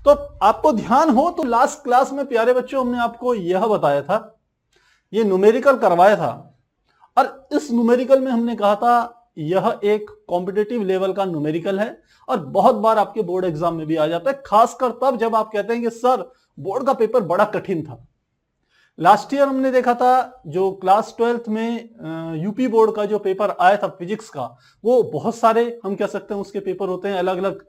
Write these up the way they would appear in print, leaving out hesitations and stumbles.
तो आपको ध्यान हो तो लास्ट क्लास में प्यारे बच्चों हमने आपको यह बताया था, ये न्यूमेरिकल करवाया था, और इस न्यूमेरिकल में हमने कहा था यह एक कॉम्पिटिटिव लेवल का न्यूमेरिकल है और बहुत बार आपके बोर्ड एग्जाम में भी आ जाता है, खासकर तब जब आप कहते हैं कि सर बोर्ड का पेपर बड़ा कठिन था। लास्ट ईयर हमने देखा था जो क्लास 12th में यूपी बोर्ड का जो पेपर आया था फिजिक्स का, वो बहुत सारे हम कह सकते हैं उसके पेपर होते हैं, अलग अलग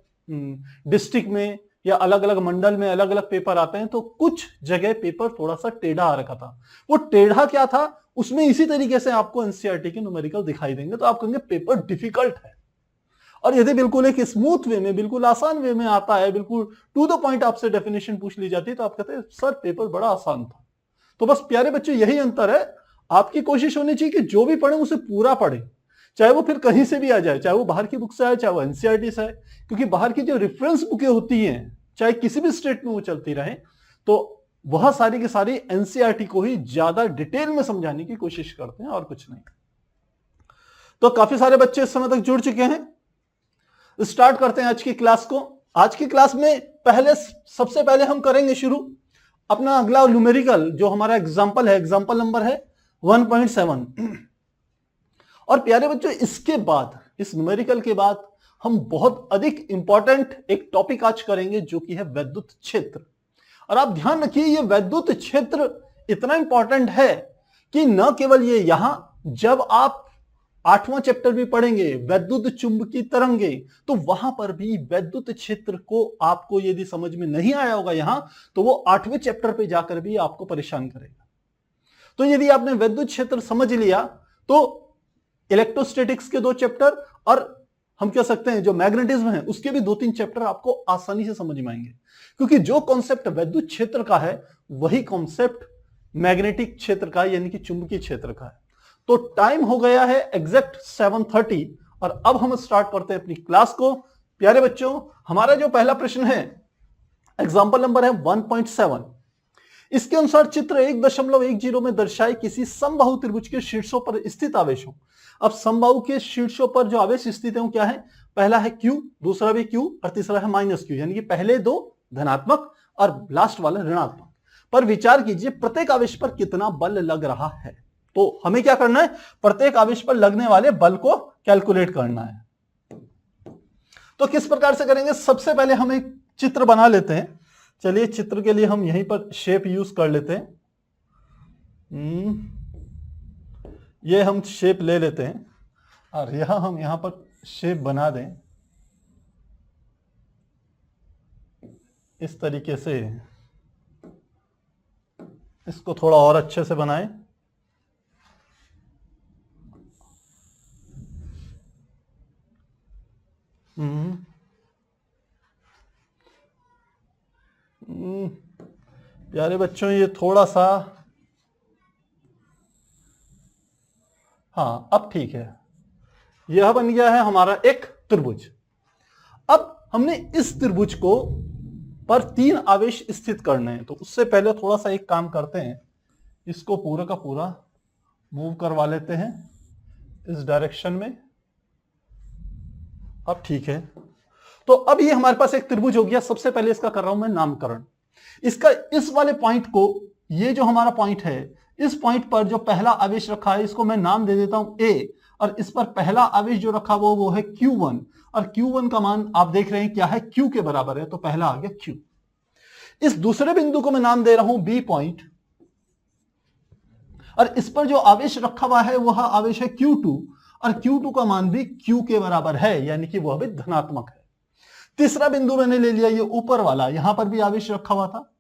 डिस्ट्रिक्ट में या अलग अलग मंडल में अलग अलग पेपर आते हैं, तो कुछ जगह पेपर थोड़ा सा टेढ़ा आ रखा था। वो टेढ़ा क्या था, उसमें इसी तरीके से आपको एनसीईआरटी के न्यूमेरिकल दिखाई देंगे, तो आप कहेंगे पेपर डिफिकल्ट है। और यदि बिल्कुल एक स्मूथ वे में, बिल्कुल आसान वे में आता है, बिल्कुल टू द पॉइंट आपसे डेफिनेशन पूछ ली जाती है, तो आप कहते हैं सर पेपर बड़ा आसान था। तो बस प्यारे बच्चों यही अंतर है, आपकी कोशिश होनी चाहिए कि जो भी पढ़े उसे पूरा पढ़े, चाहे वो फिर कहीं से भी आ जाए, चाहे वो बाहर की बुक से आए, चाहे वो एनसीईआरटी से आए, क्योंकि बाहर की जो रेफरेंस बुकें होती हैं चाहे किसी भी स्टेट में वो चलती रहे, तो वह सारी की सारी एनसीईआरटी को ही ज्यादा डिटेल में समझाने की कोशिश करते हैं और कुछ नहीं। तो काफी सारे बच्चे इस समय तक जुड़ चुके हैं, स्टार्ट करते हैं आज की क्लास को। आज की क्लास में सबसे पहले हम करेंगे शुरू अपना अगला न्यूमेरिकल, जो हमारा एग्जाम्पल है, एग्जाम्पल नंबर है 1.7। और प्यारे बच्चों इसके बाद, इस न्यूमेरिकल के बाद हम बहुत अधिक इंपॉर्टेंट एक टॉपिक आज करेंगे जो कि है वैद्युत क्षेत्र। और आप ध्यान रखिए ये वैद्युत क्षेत्र इतना इंपॉर्टेंट है कि न केवल ये, यहां जब आप 8वां चैप्टर भी पढ़ेंगे वैद्युत चुंबकीय तरंगे, तो वहां पर भी वैद्युत क्षेत्र को आपको यदि समझ में नहीं आया होगा यहां, तो वो 8वें चैप्टर पे जाकर भी आपको परेशान करेगा। तो यदि आपने वैद्युत क्षेत्र समझ लिया तो इलेक्ट्रोस्टैटिक्स के 2 चैप्टर और हम कह सकते हैं जो मैग्नेटिज्म है उसके भी 2-3 चैप्टर आपको आसानी से समझ में आएंगे, क्योंकि जो कॉन्सेप्ट वैद्युत क्षेत्र का है वही कॉन्सेप्ट मैग्नेटिक क्षेत्र का यानी कि चुंबकीय क्षेत्र का है। तो टाइम हो गया है एग्जैक्ट 7:30 और अब हम स्टार्ट करते हैं अपनी क्लास को। प्यारे बच्चों हमारा जो पहला प्रश्न है, एग्जाम्पल नंबर है 1.7। इसके अनुसार चित्र 1.10 में दर्शाए किसी समबाहु त्रिभुज के शीर्षों पर स्थित आवेशों। अब समबाहु के शीर्षों पर जो आवेश स्थित है वो क्या है, पहला है Q, दूसरा भी Q और तीसरा है -Q, यानी कि पहले 2 धनात्मक और लास्ट वाला ऋणात्मक। पर विचार कीजिए प्रत्येक आवेश पर कितना बल लग रहा है। तो हमें क्या करना है, प्रत्येक आवेश पर लगने वाले बल को कैलकुलेट करना है। तो किस प्रकार से करेंगे, सबसे पहले हम एक चित्र बना लेते हैं। चलिए चित्र के लिए हम यहीं पर शेप यूज कर लेते हैं। ये हम शेप ले लेते हैं और हम यहां पर शेप बना दें इस तरीके से, इसको थोड़ा और अच्छे से बनाएं। प्यारे बच्चों ये थोड़ा सा, हाँ अब ठीक है, यह बन गया है हमारा एक त्रिभुज। अब हमने इस त्रिभुज को पर 3 आवेश स्थित करने हैं, तो उससे पहले थोड़ा सा एक काम करते हैं, इसको पूरा का पूरा मूव करवा लेते हैं इस डायरेक्शन में। अब ठीक है, तो अब ये हमारे पास एक त्रिभुज हो गया। सबसे पहले इसका कर रहा हूं मैं नामकरण। इसका इस वाले पॉइंट को, ये जो हमारा पॉइंट है, इस पॉइंट पर जो पहला आवेश रखा है इसको मैं नाम दे देता हूं A, और इस पर पहला आवेश जो रखा वो है Q1, और Q1 का मान आप देख रहे हैं क्या है, Q के बराबर है, तो पहला आ गया Q। इस दूसरे बिंदु को मैं नाम दे रहा हूं B पॉइंट, और इस पर जो आवेश रखा हुआ है वह आवेश है Q2, और Q2 का मान भी Q के बराबर है, यानी कि वह भी धनात्मक है। तीसरा बिंदु मैंने ले लिया ये ऊपर वाला, यहां पर भी आवेश रखा हुआ था,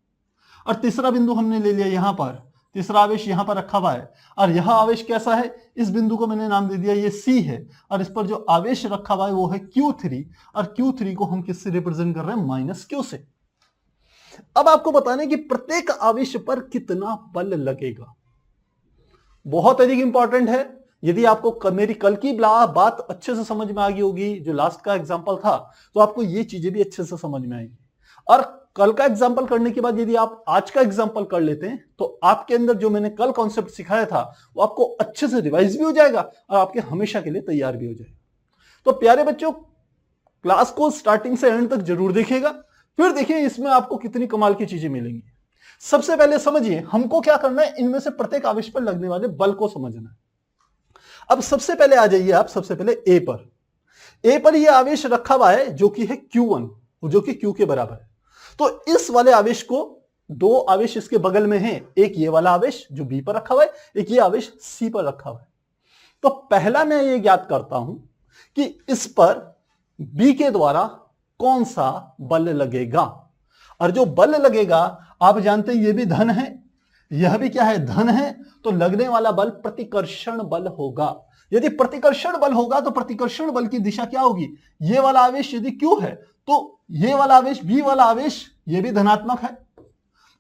और तीसरा बिंदु हमने ले लिया यहां पर, तीसरा आवेश यहां पर रखा हुआ है, और यह आवेश कैसा है, इस बिंदु को मैंने नाम दे दिया ये C है, और इस पर जो आवेश रखा हुआ है वो है Q3, और Q3 को हम किससे रिप्रेजेंट कर रहे हैं, -Q से। अब आपको बताना है कि प्रत्येक आवेश पर कितना बल लगेगा, बहुत अधिक इंपॉर्टेंट है। यदि आपको मेरी कल की बात अच्छे से समझ में आ गई होगी, जो लास्ट का एग्जांपल था, तो आपको ये चीजें भी अच्छे से समझ में आएंगी। और कल का एग्जांपल करने के बाद यदि आप आज का एग्जांपल कर लेते हैं, तो आपके अंदर जो मैंने कल कॉन्सेप्ट सिखाया था वो आपको अच्छे से रिवाइज भी हो जाएगा और आपके हमेशा के लिए तैयार भी हो जाएगा। तो प्यारे बच्चों क्लास को स्टार्टिंग से एंड तक जरूर देखिएगा, फिर देखिए इसमें आपको कितनी कमाल की चीजें मिलेंगी। सबसे पहले समझिए हमको क्या करना है, इनमें से प्रत्येक आवेश पर लगने वाले बल को समझना है। अब सबसे पहले आ जाइए आप सबसे पहले ए पर। ए पर यह आवेश रखा हुआ है जो कि है Q1, जो कि Q के बराबर है। तो इस वाले आवेश को, दो आवेश इसके बगल में हैं, एक ये वाला आवेश जो बी पर रखा हुआ है, एक ये आवेश सी पर रखा हुआ है। तो पहला मैं ये ज्ञात करता हूं कि इस पर बी के द्वारा कौन सा बल लगेगा। और जो बल लगेगा आप जानते हैं ये भी धन है, यह भी क्या है, धन है। तो लगने वाला बल प्रतिकर्षण बल होगा। यदि प्रतिकर्षण बल होगा तो प्रतिकर्षण बल की दिशा क्या होगी, ये वाला आवेश यदि क्यू है तो ये वाला आवेश, बी वाला आवेश, ये भी धनात्मक है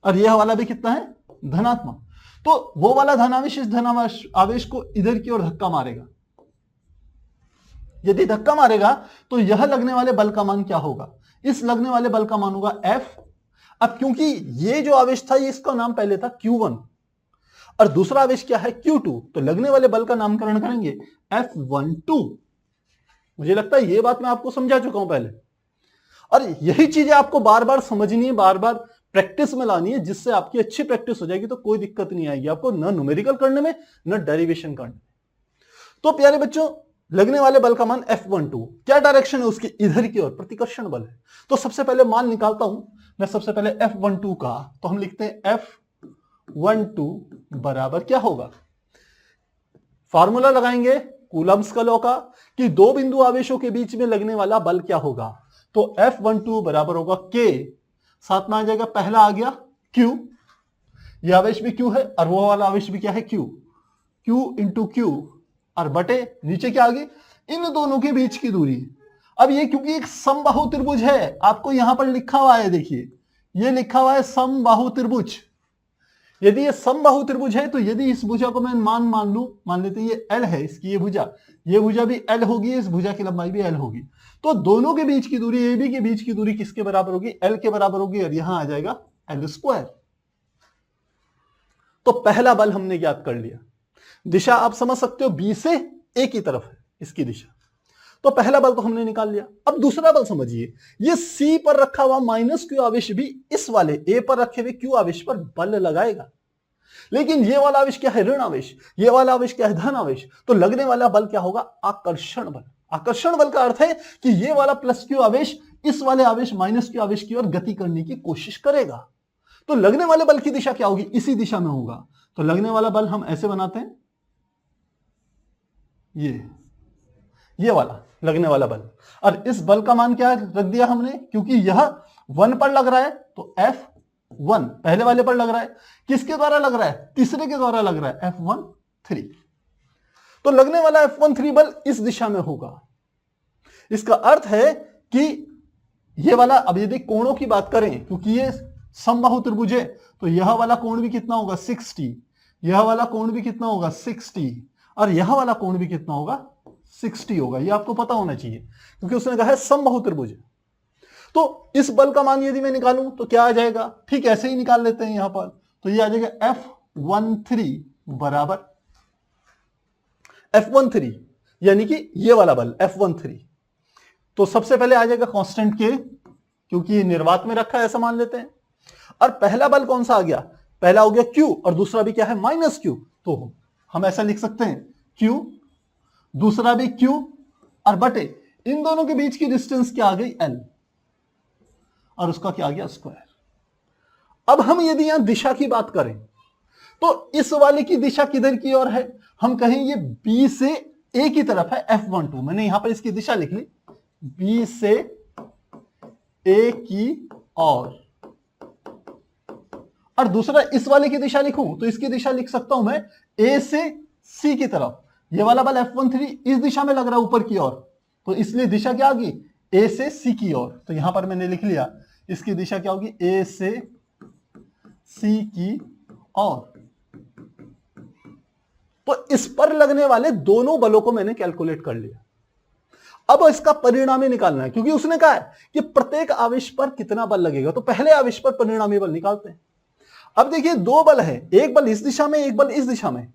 और यह वाला भी कितना है, धनात्मक। तो वो वाला धनावेश इस धनावेश आवेश को इधर की ओर धक्का मारेगा। यदि धक्का मारेगा तो यह लगने वाले बल का मान क्या होगा, इस लगने वाले बल का मान होगा F। अब क्योंकि ये जो आवेश था ये इसका नाम पहले था Q1 और दूसरा आवेश क्या है Q2, तो लगने वाले बल का नामकरण करेंगे F12। मुझे लगता है ये बात मैं आपको समझा चुका हूं पहले, और यही चीजें आपको बार बार समझनी है, बार बार प्रैक्टिस में लानी है, जिससे आपकी अच्छी प्रैक्टिस हो जाएगी। तो कोई दिक्कत नहीं आएगी आपको न न्यूमेरिकल करने में न डेरिवेशन करने में। तो प्यारे बच्चों लगने वाले बल का मान F12, क्या डायरेक्शन है उसकी, इधर की ओर, प्रतिकर्षण बल है। तो सबसे पहले मान निकालता हूं मैं सबसे पहले F12 का, तो हम लिखते हैं F12 बराबर क्या होगा, फार्मूला लगाएंगे कूलम्ब्स का लॉ का कि दो बिंदु आवेशों के बीच में लगने वाला बल क्या होगा। तो F12 बराबर होगा K, साथ में आ जाएगा पहला आ गया Q, यह आवेश भी Q है और वो वाला आवेश भी क्या है Q, Q इंटू Q और बटे नीचे क्या आ गई, इन दोनों के बीच की दूरी। अब ये क्योंकि एक समबाहु त्रिभुज है, आपको यहां पर लिखा हुआ है, देखिए ये लिखा हुआ है समबाहु त्रिभुज। यदि ये समबाहु त्रिभुज है तो यदि इस भुजा को मैं मान लूं, मान लेते हैं ये L है, इसकी ये भुजा भी L होगी, इस भुजा की लंबाई भी L होगी। तो दोनों के बीच की दूरी, AB के बीच की दूरी किसके बराबर होगी, L के बराबर होगी, और यहां आ जाएगा L²। तो पहला बल हमने ज्ञात कर लिया। दिशा आप समझ सकते हो B से A की तरफ है इसकी दिशा, तो पहला बल तो हमने निकाल लिया। अब दूसरा बल समझिए, ये C पर रखा हुआ -Q आवेश भी इस वाले A पर रखे हुए Q आवेश पर बल लगाएगा, लेकिन ये वाला आवेश क्या है, ऋण आवेश, ये वाला आवेश क्या है, धन आवेश। तो लगने वाला बल क्या होगा, आकर्षण बल। आकर्षण बल का अर्थ है कि ये वाला +Q आवेश इस वाले आवेश -Q आवेश की ओर गति करने की कोशिश करेगा। तो लगने वाले बल की दिशा क्या होगी, इसी दिशा में होगा। तो लगने वाला बल हम ऐसे बनाते हैं, ये वाला लगने वाला बल, और इस बल का मान क्या रख दिया हमने, क्योंकि यह 1 पर लग रहा है तो F1 पहले वाले पर लग रहा है, किसके द्वारा लग रहा है, तीसरे के द्वारा लग रहा है, F13। तो लगने वाला F13 बल इस दिशा में होगा। इसका अर्थ है कि ये वाला, अब यदि कोणों की बात करें, क्योंकि ये समबाहु त्रिभुज है, तो यह वाला कोण भी कितना होगा, 60, यह वाला कोण भी कितना होगा, 60, और यह वाला कोण भी कितना होगा, 60 होगा। ये आपको पता होना चाहिए क्योंकि उसने कहा है समबाहु त्रिभुज। तो इस बल का मान यदि मैं निकालूं तो क्या आ जाएगा, ठीक ऐसे ही निकाल लेते हैं यहां पर। तो ये आ जाएगा F13 बराबर F13, यानी कि ये वाला बल F13। तो सबसे पहले आ जाएगा कांस्टेंट K, क्योंकि ये निर्वात में रखा है ऐसा मान लेते हैं। और पहला बल कौन सा आ गया, पहला हो गया Q और दूसरा भी क्या है, -Q। तो हम ऐसा लिख सकते हैं Q, दूसरा भी Q और बटे इन दोनों के बीच की डिस्टेंस क्या आ गई, L, और उसका क्या आ गया, स्क्वायर। अब हम यदि यहां दिशा की बात करें तो इस वाले की दिशा किधर की ओर है, हम कहें ये B से A की तरफ है, F12। मैंने यहां पर इसकी दिशा लिख ली, B से A की ओर। और दूसरा इस वाले की दिशा लिखूं तो इसकी दिशा लिख सकता हूं मैं A से C की तरफ। ये वाला बल F13 इस दिशा में लग रहा है ऊपर की ओर, तो इसलिए दिशा क्या होगी, A से C की ओर। तो यहां पर मैंने लिख लिया इसकी दिशा क्या होगी, A से C की ओर। तो इस पर लगने वाले दोनों बलों को मैंने कैलकुलेट कर लिया। अब इसका परिणामी निकालना है, क्योंकि उसने कहा है कि प्रत्येक आवेश पर कितना बल लगेगा। तो पहले आवेश पर परिणामी बल निकालते हैं। अब देखिए दो बल है, एक बल इस दिशा में, एक बल इस दिशा में,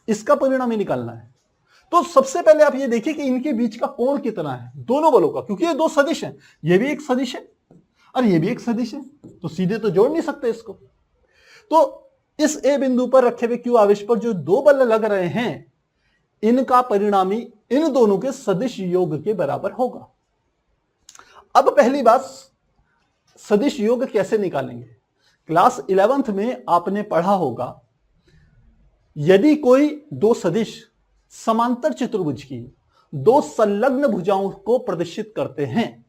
इसका परिणामी निकालना है। तो सबसे पहले आप ये देखिए कि इनके बीच का कोण कितना है दोनों बलों का, क्योंकि ये दो सदिश हैं, ये भी एक सदिश है। और ये भी एक सदिश है, तो सीधे तो जोड़ नहीं सकते इसको। तो इस ए बिंदु पर रखे हुए क्यू आवेश पर जो दो बल लग रहे हैं, इनका परिणामी इन दोनों के सदिश योग के बराबर होगा। अब पहली बात, सदिश योग कैसे निकालेंगे? क्लास 11th में आपने पढ़ा होगा, यदि कोई दो सदिश समांतर चतुर्भुज की दो संलग्न भुजाओं को प्रदर्शित करते हैं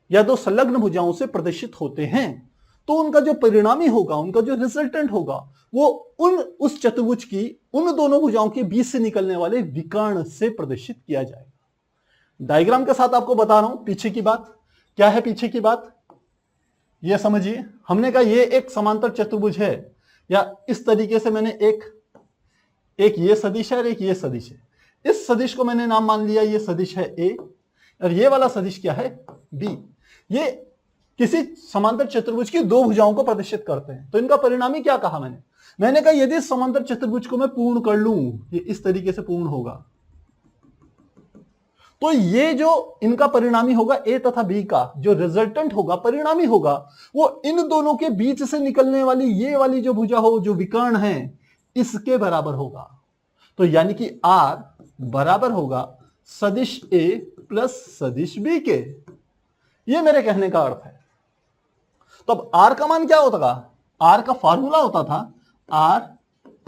या दो संलग्न भुजाओं से प्रदर्शित होते हैं, तो उनका जो परिणामी होगा, उनका जो रिजल्टेंट होगा, वो उस चतुर्भुज की उन दोनों भुजाओं के बीच से निकलने वाले विकर्ण से प्रदर्शित किया जाएगा। डायग्राम के साथ आपको बता रहा हूं पीछे की बात। क्या है पीछे की बात, यह समझिए। हमने कहा ये एक समांतर चतुर्भुज है, या इस तरीके से मैंने एक ये सदिश है और एक ये सदिश है। इस सदिश को मैंने नाम मान लिया, ये सदिश है ए, और ये वाला सदिश क्या है, बी। ये किसी समांतर चतुर्भुज की दो भुजाओं को प्रदर्शित करते हैं। तो इनका परिणामी क्या कहा मैंने कहा यदि समांतर चतुर्भुज को मैं पूर्ण कर लूं, ये इस तरीके से पूर्ण होगा, तो ये जो इनका परिणामी होगा ए तथा बी का, जो रिजल्टेंट होगा, परिणामी होगा, वो इन दोनों के बीच से निकलने वाली ये वाली जो भुजा हो, जो विकर्ण है, इसके बराबर होगा। तो यानी कि R बराबर होगा सदिश A प्लस सदिश B के। ये मेरे कहने का अर्थ है। तो अब R का मान क्या होता था? R का फॉर्मूला होता था R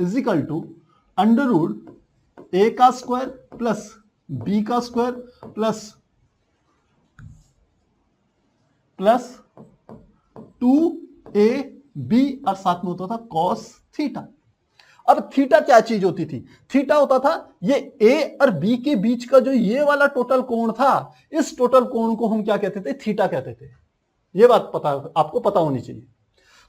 equal to under root A का स्क्वायर प्लस B का स्क्वायर प्लस 2AB और साथ में होता था cos थीटा। अब थीटा क्या चीज होती थी? थीटा होता था ये ए और बी के बीच का जो ये वाला टोटल कोण था, इस टोटल कोण को हम क्या कहते थे? थीटा कहते थे। ये बात आपको पता होनी चाहिए।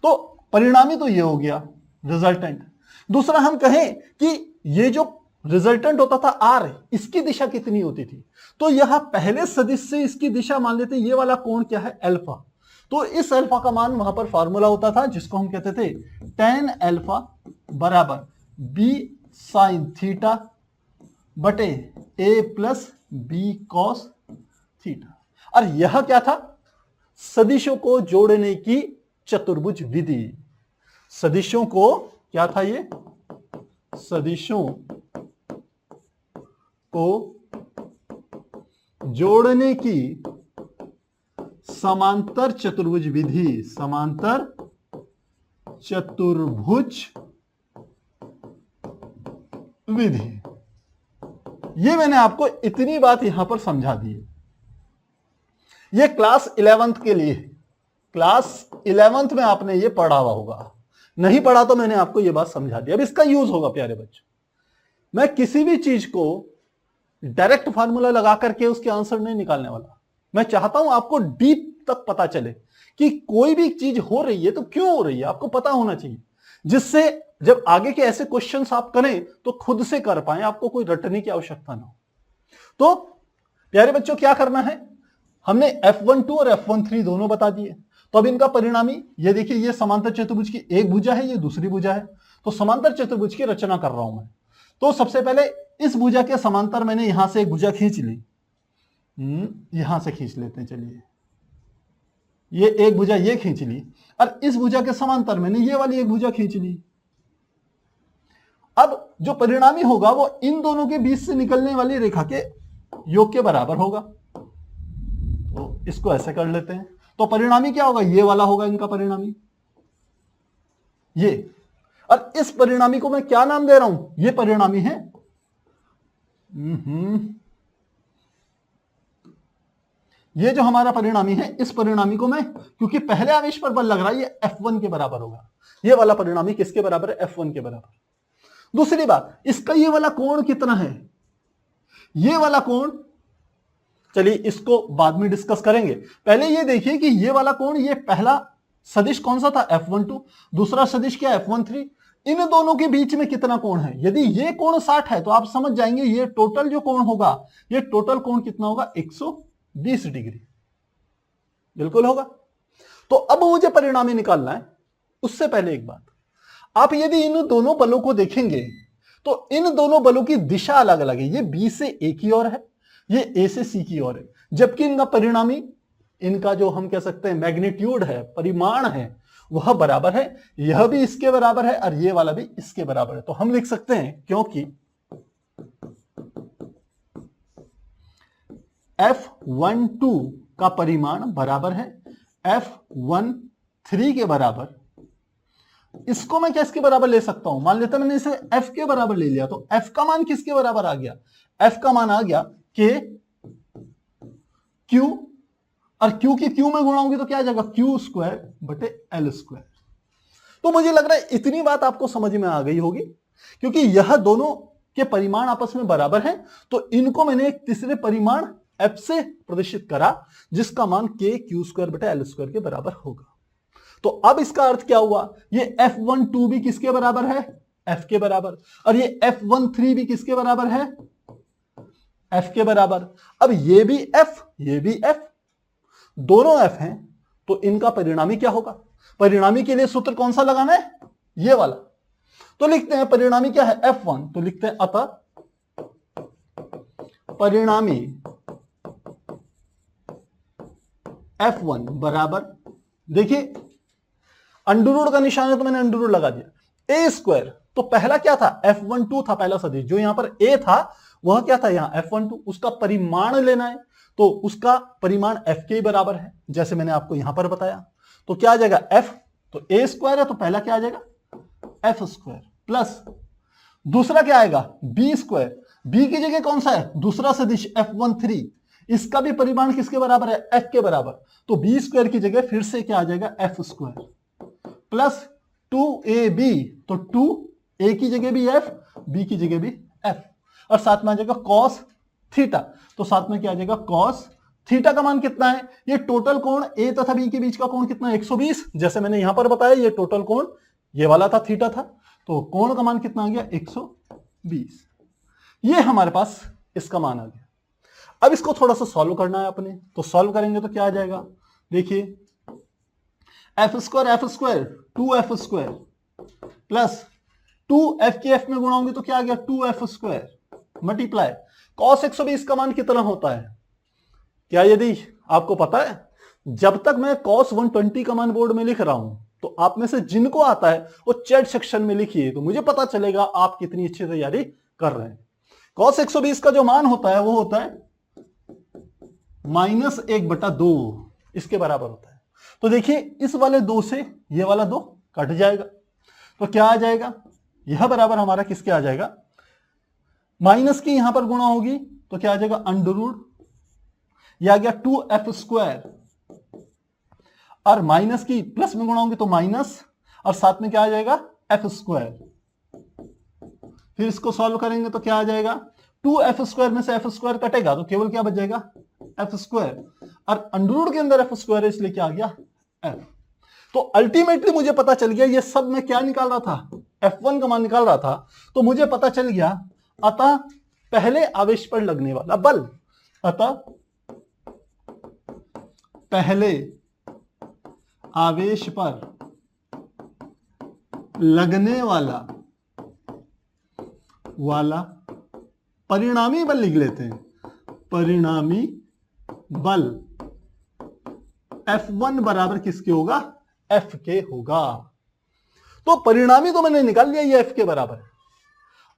तो परिणामी तो ये हो गया रिजल्टेंट। दूसरा हम कहें कि ये जो रिजल्टेंट होता था आर, इसकी दिशा कितनी होती थी? तो यहां पहले सदिश से इसकी दिशा मान लेते, ये वाला कोण क्या है? अल्फा। तो इस अल्फा का मान वहां पर फॉर्मूला होता था जिसको हम कहते थे tan अल्फा बराबर b sin थीटा बटे a plus b cos theta. और यह क्या था? सदिशों को जोड़ने की चतुर्भुज विधि। सदिशों को क्या था? ये सदिशों को जोड़ने की समांतर चतुर्भुज विधि। समांतर चतुर्भुज विधि। ये मैंने आपको इतनी बात यहां पर समझा दी है। ये क्लास 11th के लिए, क्लास 11th में आपने ये पढ़ा हुआ होगा, नहीं पढ़ा तो मैंने आपको ये बात समझा दी। अब इसका यूज होगा प्यारे बच्चों। मैं किसी भी चीज को डायरेक्ट फार्मूला लगा करके उसके आंसर नहीं निकालने वाला। मैं चाहता हूं आपको डीप तक पता चले कि कोई भी चीज हो रही है तो क्यों हो रही है, आपको पता होना चाहिए, जिससे जब आगे के ऐसे क्वेश्चंस आप करें तो खुद से कर पाए, आपको कोई रटने की आवश्यकता ना हो। तो प्यारे बच्चों क्या करना है, हमने F12 और F13 दोनों बता दिए। तो अब इनका परिणामी, ये देखिए, ये समांतर चतुर्भुज की एक भुजा है, ये दूसरी भुजा है। तो समांतर चतुर्भुज की रचना कर रहा हूं मैं। तो सबसे पहले इस भुजा के समांतर मैंने यहां से एक भुजा खींच ली, यहां से खींच लेते हैं, चलिए ये एक भुजा ये खींच ली, और इस भुजा के समांतर मैंने ये वाली एक भुजा खींच ली। अब जो परिणामी होगा वो इन दोनों के बीच से निकलने वाली रेखा के योग के बराबर होगा। तो इसको ऐसे कर लेते हैं। तो परिणामी क्या होगा? ये वाला होगा इनका परिणामी, ये। और इस परिणामी को मैं क्या नाम दे रहा हूं? ये परिणामी है ये जो हमारा परिणामी है, इस परिणामी को मैं, क्योंकि पहले आवेश पर बल लग रहा है, ये F1 के बराबर होगा। ये वाला परिणामी किसके बराबर है? F1 के बराबर। दूसरी बात, इसका ये वाला कोण कितना है? ये वाला कोण, चलिए इसको बाद में डिस्कस करेंगे। पहले ये देखिए कि ये वाला कोण, ये पहला सदिश कौन सा था? F12। दूसरा सदिश क्या? F13। इन दोनों के बीच में कितना कोण है? यदि ये कोण 60 है तो आप समझ जाएंगे ये टोटल जो कोण होगा, ये टोटल कोण कितना होगा? 120 डिग्री। बिल्कुल होगा। तो अब मुझे परिणामी निकालना है। उससे पहले एक बात, आप यदि इन दोनों बलों को देखेंगे तो इन दोनों बलों की दिशा अलग अलग है। ये बी से ए की ओर है, ये ए से सी की ओर है, जबकि इनका परिणामी इनका जो हम कह सकते हैं मैग्नीट्यूड है, परिमाण है, वह बराबर है। यह भी इसके बराबर है और ये वाला भी इसके बराबर है। तो हम लिख सकते हैं क्योंकि F12 का परिमाण बराबर है F13 के बराबर। इसको मैं किसके बराबर ले सकता हूं? मान लेते मैंने इसे F के बराबर ले लिया, तो F का मान किसके बराबर आ गया? F का मान आ गया K Q, और Q की Q में गुणाऊंगी तो क्या आ जाएगा? Q स्क्वायर बटे L स्क्वायर। तो मुझे लग रहा है इतनी बात आपको समझ में आ गई होगी, क्योंकि यह दोनों के परिमाण आपस में बराबर हैं, तो इनको मैंने एक तीसरे परिमाण F से प्रदर्शित करा, जिसका मान K Q स्क्वायर बटे L स्क्वायर के बराबर होगा। तो अब इसका अर्थ क्या हुआ? ये F12 भी किसके बराबर है? F के बराबर। और ये F13 भी किसके बराबर है? F के बराबर। अब ये भी F, ये भी F, दोनों F हैं, तो इनका परिणामी क्या होगा? परिणामी के लिए सूत्र कौन सा लगाना है? ये वाला। तो लिखते हैं परिणामी क्या है? F1। तो लिखते हैं अतः परिणामी F1 बराबर, देखिए अंडर रूट का निशान है तो मैंने अंडर रूट लगा दिया, a स्क्वायर। तो पहला क्या था? F12 था, पहला सदिश। जो यहां पर a था वह क्या था? यहां F12। उसका परिमाण लेना है, तो उसका परिमाण F के बराबर है, जैसे मैंने आपको यहां पर बताया। तो क्या आ जाएगा? F, तो a स्क्वायर है तो पहला क्या आ जाएगा? F स्क्वायर, प्लस दूसरा क्या आएगा? b square. b की जगह कौन सा है? दूसरा सदिश F13। इसका भी परिमाण किसके बराबर है? F के बराबर। तो b स्क्वायर की जगह फिर से क्या आ जाएगा? F square plus 2ab। तो 2a की जगह भी F, b की जगह भी F, और साथ में आ जाएगा cos थीटा। तो साथ में क्या आ जाएगा? cos थीटा का मान कितना है? ये टोटल कोण a तथा b के बीच का कोण कितना है? 120। जैसे मैंने यहां पर बताया, ये टोटल कोण ये वाला था, थीटा था, तो कोण का मान कितना आ गया? 120। ये हमारे पास इसका मान आ गया। अब इसको थोड़ा सा सॉल्व करना है अपने, तो सॉल्व करेंगे तो क्या आ जाएगा? देखिए F square 2f square plus 2f की f में गुणाऊंगी तो क्या आ गया? 2f स्क्वायर मल्टीप्लाई cos 120 का मान कितना होता है? क्या यदि आपको पता है? जब तक मैं cos 120 का मान बोर्ड में लिख रहा हूं, तो आप में से जिनको आता है वो चैट सेक्शन में लिखिए, तो मुझे पता चलेगा आप कितनी अच्छी तैयारी कर रहे हैं। cos 120 का जो मान होता है वो होता है -1/2, इसके बराबर होता है। तो देखिए इस वाले 2 से ये वाला 2 कट जाएगा, तो क्या आ जाएगा? यह बराबर हमारा किसके आ जाएगा? माइनस की यहां पर गुणा होगी तो क्या आ जाएगा? अंडर रूट, यह आ गया 2f स्क्वायर, और माइनस की प्लस में गुणा होगी तो माइनस, और साथ में क्या आ जाएगा? f square. फिर इसको सॉल्व करेंगे तो क्या आ जाएगा? 2f स्क्वायर में से f स्क्वायर कटेगा तो केवल क्या बच जाएगा? f स्क्वायर, और अंडर रूट के अंदर f स्क्वायर है, इसलिए क्या आ गया? f। तो अल्टीमेटली मुझे पता चल गया, ये सब मैं क्या निकाल रहा था? F1 का मान निकाल रहा था, तो मुझे पता चल गया अतः पहले आवेश पर लगने वाला बल, अतः पहले आवेश पर लगने वाला परिणामी बल लिख लेते हैं। परिणामी बल F1 बराबर किसके होगा? F के होगा। तो परिणामी तो मैंने निकाल लिया, ये F के बराबर है।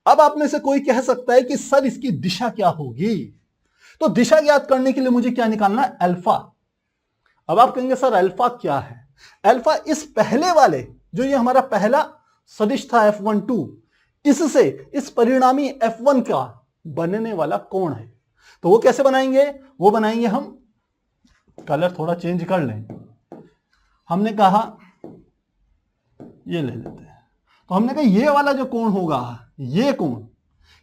अब आप में से कोई कह सकता है कि सर इसकी दिशा क्या होगी? तो दिशा ज्ञात करने के लिए मुझे क्या निकालना है? अल्फा। अब आप कहेंगे सर अल्फा क्या है? अल्फा इस पहले वाले, जो ये हमारा पहला सदिश था F12, इससे इस परिणामी F1 का बनने वाला कोण है। तो वो कैसे बनाएंगे? वो बनाएंगे हम, कलर थोड़ा चेंज कर लें। हमने कहा ये ले लेते हैं, तो हमने कहा ये वाला जो कोण होगा, ये कोण,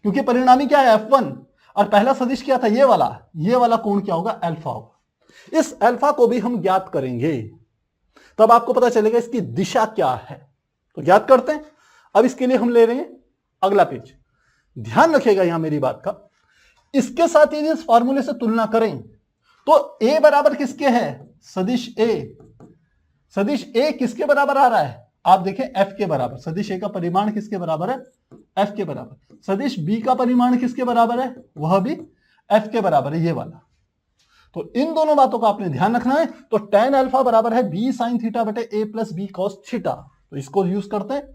क्योंकि परिणामी क्या है? F1, और पहला सदिश क्या था? ये वाला कोण क्या होगा? अल्फा होगा। इस अल्फा को भी हम ज्ञात करेंगे, तब आपको पता चलेगा इसकी दिशा क्या है। तो ज्ञात करते हैं। अब इसके लिए हम ले रहे हैं अगला पेज। ध्यान रखिएगा यहां मेरी बात का, इसके साथ यदि इस फॉर्मूले से तुलना करें तो a बराबर किसके है? सदिश a। सदिश a किसके बराबर आ रहा है? आप देखें f के बराबर। सदिश a का परिमाण किसके बराबर है? f के बराबर। सदिश b का परिमाण किसके बराबर है? वह भी f के बराबर है, ये वाला। तो इन दोनों बातों का आपने ध्यान रखना है। तो tan अल्फा बराबर है b sin थीटा बटे a plus b cos theta. तो इसको यूज करते हैं।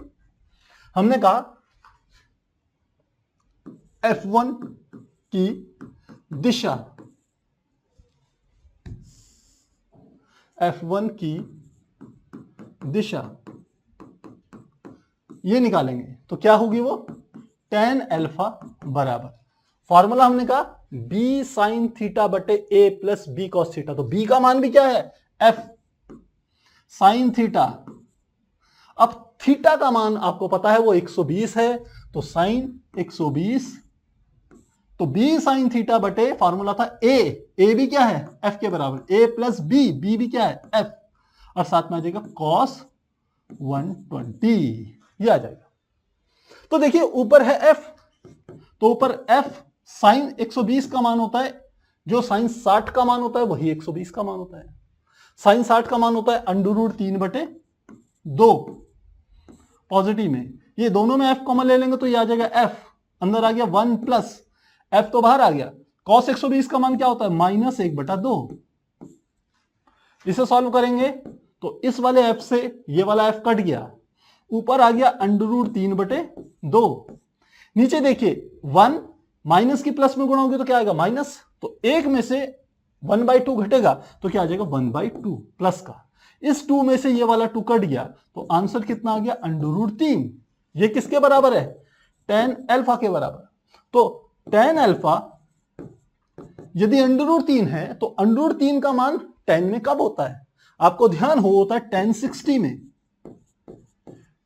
हमने कहा F1 की दिशा, F1 की दिशा ये निकालेंगे तो क्या होगी वो tan अल्फा बराबर, फॉर्मूला हमने कहा b sin थीटा बटे a plus b cos theta. तो b का मान भी क्या है f sin थीटा। अब थीटा का मान आपको पता है वो 120 है, तो साइन 120, तो b sin थीटा बटे फॉर्मूला था a भी क्या है f के बराबर, a प्लस b भी क्या है f, और साथ में आ जाएगा cos 120, ये आ जाएगा। तो देखिए ऊपर है f, तो ऊपर f साइन 120 का मान होता है, जो साइन 60 का मान होता है वही 120 का मान होता है। साइन 60 का मान होता है √3/2 पॉजिटिव में, ये दोनों में f कॉमन ले लेंगे तो ये आ जाएगा f, अंदर आ गया 1 प्लस f तो बाहर आ गया। cos 120 का मान क्या होता है -1/2। इसे सॉल्व करेंगे तो इस वाले f से ये वाला f कट गया, ऊपर आ गया √3/2। नीचे देखिए 1 माइनस की प्लस में गुणा होगी तो क्या आएगा माइनस, तो एक में से 1/2 घटेगा तो क्या आ जाएगा 1/2 प्लस का, इस 2 में से ये वाला 2 कट गया तो आंसर कितना आ गया √3। ये किसके बराबर है tan अल्फा के बराबर। तो tan अल्फा यदि √3 है तो √3 का मान tan में कब होता है, आपको ध्यान हो होता है tan 60 में,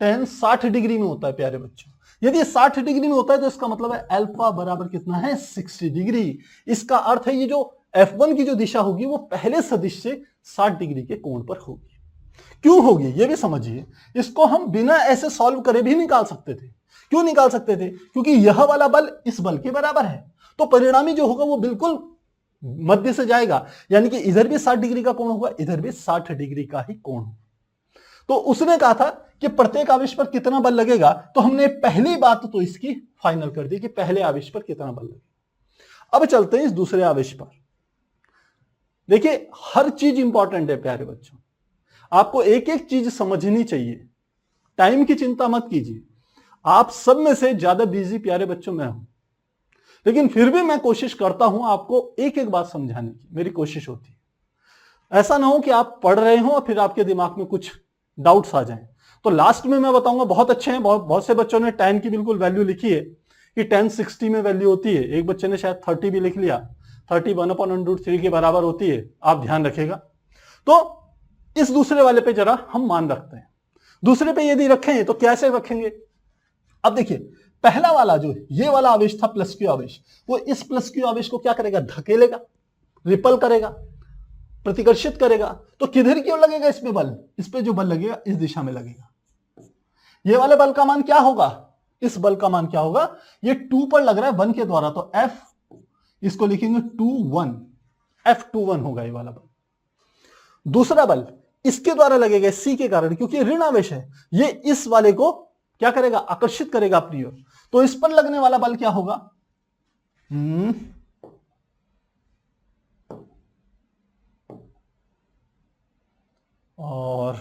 tan 60 डिग्री में होता है प्यारे बच्चों। यदि 60 डिग्री में होता है तो इसका मतलब है अल्फा बराबर कितना है 60 डिग्री। इसका अर्थ है ये जो F1 की जो दिशा होगी वो पहले सदिश से 60 डिग्री के कोण पर होगी। क्यों होगी ये भी समझिए, इसको हम बिना ऐसे सॉल्व करे भी निकाल सकते थे। क्यों निकाल सकते थे, क्योंकि यह वाला बल इस बल के बराबर है, तो परिणामी जो होगा वो बिल्कुल मध्य से जाएगा, यानी कि इधर भी 60 डिग्री का कोण होगा, इधर भी 60 डिग्री का ही कोण होगा। तो उसने कहा था कि प्रत्येक आवेश पर कितना बल लगेगा, तो हमने पहली बात तो इसकी फाइनल कर दी कि पहले आवेश पर कितना बल लगेगा। अब चलते हैं इस दूसरे आवेश पर। देखिए हर चीज इंपॉर्टेंट है प्यारे बच्चों, आपको एक एक चीज समझनी चाहिए, टाइम की चिंता मत कीजिए। आप सब में से ज्यादा बिजी प्यारे बच्चों मैं हूं, लेकिन फिर भी मैं कोशिश करता हूं आपको एक एक बात समझाने की, मेरी कोशिश होती है। ऐसा ना हो कि आप पढ़ रहे हो और फिर आपके दिमाग में कुछ डाउट्स आ जाएं। तो लास्ट में मैं बताऊंगा, बहुत अच्छे हैं, बहुत से बच्चों ने tan की बिल्कुल वैल्यू लिखी है कि tan 60 में वैल्यू होती है, एक बच्चे ने शायद 30 भी लिख लिया, 30 1/√3 के बराबर होती है, आप ध्यान रखेगा। तो इस दूसरे वाले पे जरा हम मान रखते हैं। दूसरे पे यदि रखें तो कैसे रखेंगे, अब देखिए पहला वाला जो ये वाला आवेश था प्लस क्यू आवेश, वो इस प्लस क्यू आवेश को क्या करेगा धकेलेगा, रिपल करेगा, प्रतिकर्षित करेगा। तो किधर की ओर लगेगा इसमें बल, इस पे जो बल लगेगा इस दिशा में लगेगा। ये वाले बल का मान क्या होगा, इस बल का मान क्या होगा, ये 2 पर लग रहा है 1 के द्वारा, तो F इसको लिखेंगे 2 1, F21 होगा ये वाला बल। दूसरा बल इसके द्वारा लगेगा C के कारण, क्योंकि ऋण आवेश है, ये इस वाले को क्या करेगा आकर्षित करेगा अपनी ओर, तो इस पर लगने वाला बल क्या होगा और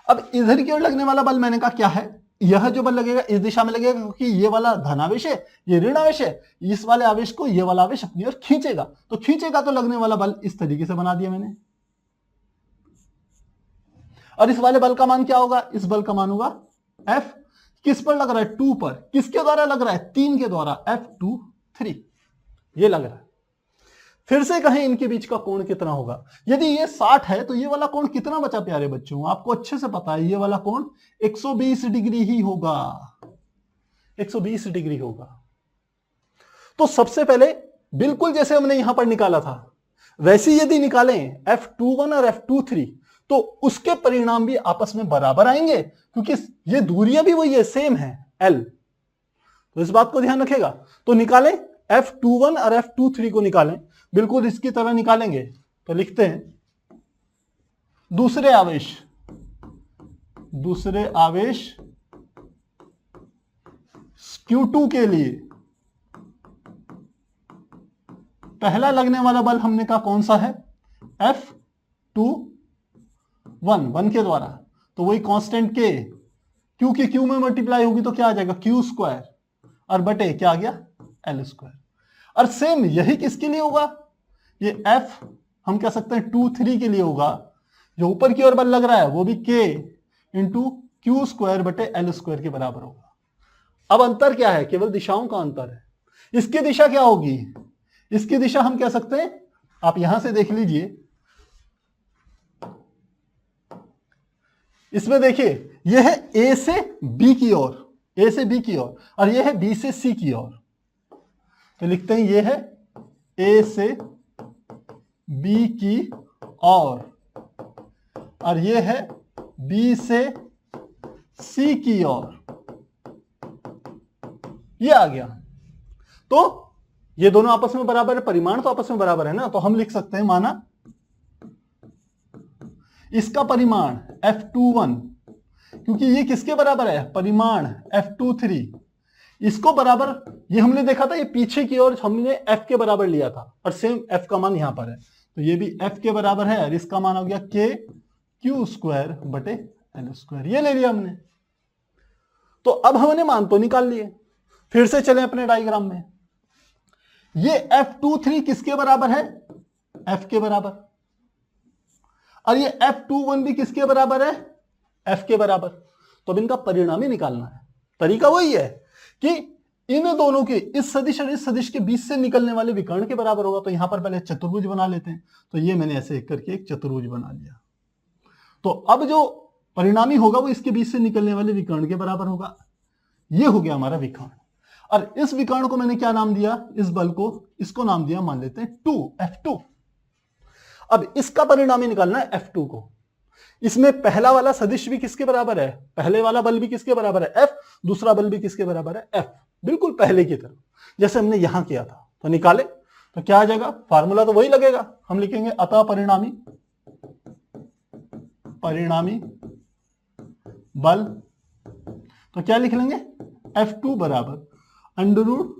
अब इधर की ओर लगने वाला बल मैंने कहा क्या है, यह जो बल लगेगा इस दिशा में लगेगा, क्योंकि ये वाला धनावेश है, ये ऋण आवेश है, इस वाले आवेश को ये वाला आवेश अपनी ओर खींचेगा, तो खींचेगा तो लगने वाला बल इस तरीके से बना दिया मैंने। और इस वाले बल का मान क्या होगा, इस बल का मान होगा F, किस पर लग रहा है 2 पर, किसके द्वारा लग रहा है 3 के द्वारा, F23 ये लग रहा है। फिर से कहें इनके बीच का कोण कितना होगा, यदि ये 60 है तो ये वाला कोण कितना बचा प्यारे बच्चों, आपको अच्छे से पता है ये वाला कोण 120 डिग्री ही होगा, 120 डिग्री होगा। तो सबसे पहले बिल्कुल जैसे हमने यहां पर निकाला था वैसे यदि निकालें F21 और F23 तो उसके परिणाम भी आपस में बराबर आएंगे, क्योंकि ये दूरियां भी वही है, सेम है L, तो इस बात को ध्यान रखेगा। तो निकालें F21 और F23 को निकालें, बिल्कुल इसकी तरह निकालेंगे, तो लिखते हैं दूसरे आवेश Q2 के लिए पहला लगने वाला बल हमने कहा कौन सा है, F21 1 के द्वारा, तो वही कांस्टेंट के Q की Q में मल्टीप्लाई होगी तो क्या आ जाएगा Q² और बटे क्या आ गया L²। और सेम यही किसके लिए होगा, ये F हम कह सकते हैं 2 3 के लिए होगा, जो ऊपर की ओर बल लग रहा है वो भी K इंटू Q² बटे L² के बराबर होगा। अब अंतर क्या है, केवल दिशाओं का अंतर है। इसकी दिशा क्या होगी, इसकी दिशा हम कह सकते हैं, आप यहां से देख लीजिए, इसमें देखिए यह है A से B की ओर, A से B की ओर, और यह है B से C की ओर। तो लिखते हैं यह है A से B की ओर और यह है B से C की ओर, ये आ गया। तो ये दोनों आपस में बराबर है, परिमाण तो आपस में बराबर है ना, तो हम लिख सकते हैं माना इसका परिमाण F21, क्योंकि ये किसके बराबर है, परिमाण F23, इसको बराबर, ये हमने देखा था ये पीछे की ओर हमने F के बराबर लिया था और सेम F का मान यहां पर है, तो ये भी F के बराबर है और इसका मान हो गया K Q² बटे L², ये ले लिया हमने। तो अब हमने मान तो निकाल लिए, फिर से चले अपने डायग्राम में। ये F23 किसके बराबर है, F के बराबर, और ये F21 भी किसके बराबर है, F के बराबर। तो अब इनका परिणामी निकालना है। तरीका वही है कि इन दोनों के, इस सदिश और इस सदिश के बीच से निकलने वाले विकर्ण के बराबर होगा। तो यहां पर पहले चतुर्भुज बना लेते हैं, तो ये मैंने ऐसे करके एक चतुर्भुज बना लिया। तो अब जो परिणामी होगा वो इसके बीच से निकलने वाले विकर्ण के बराबर होगा। ये हो गया हमारा विकर्ण, और इस विकर्ण को मैंने क्या नाम दिया, इस बल को, इसको नाम दिया, मान लेते हैं 2, F2। अब इसका परिणामी निकालना है F2 को। इसमें पहला वाला सदिश भी किसके बराबर है, पहले वाला बल भी किसके बराबर है, F, दूसरा बल भी किसके बराबर है, F, बिल्कुल पहले की तरह जैसे हमने यहां किया था। तो निकाले तो क्या आ जाएगा, फार्मूला तो वही लगेगा, हम लिखेंगे अतः परिणामी बल, तो क्या लिख लेंगे, F2 बराबर अंडररूट,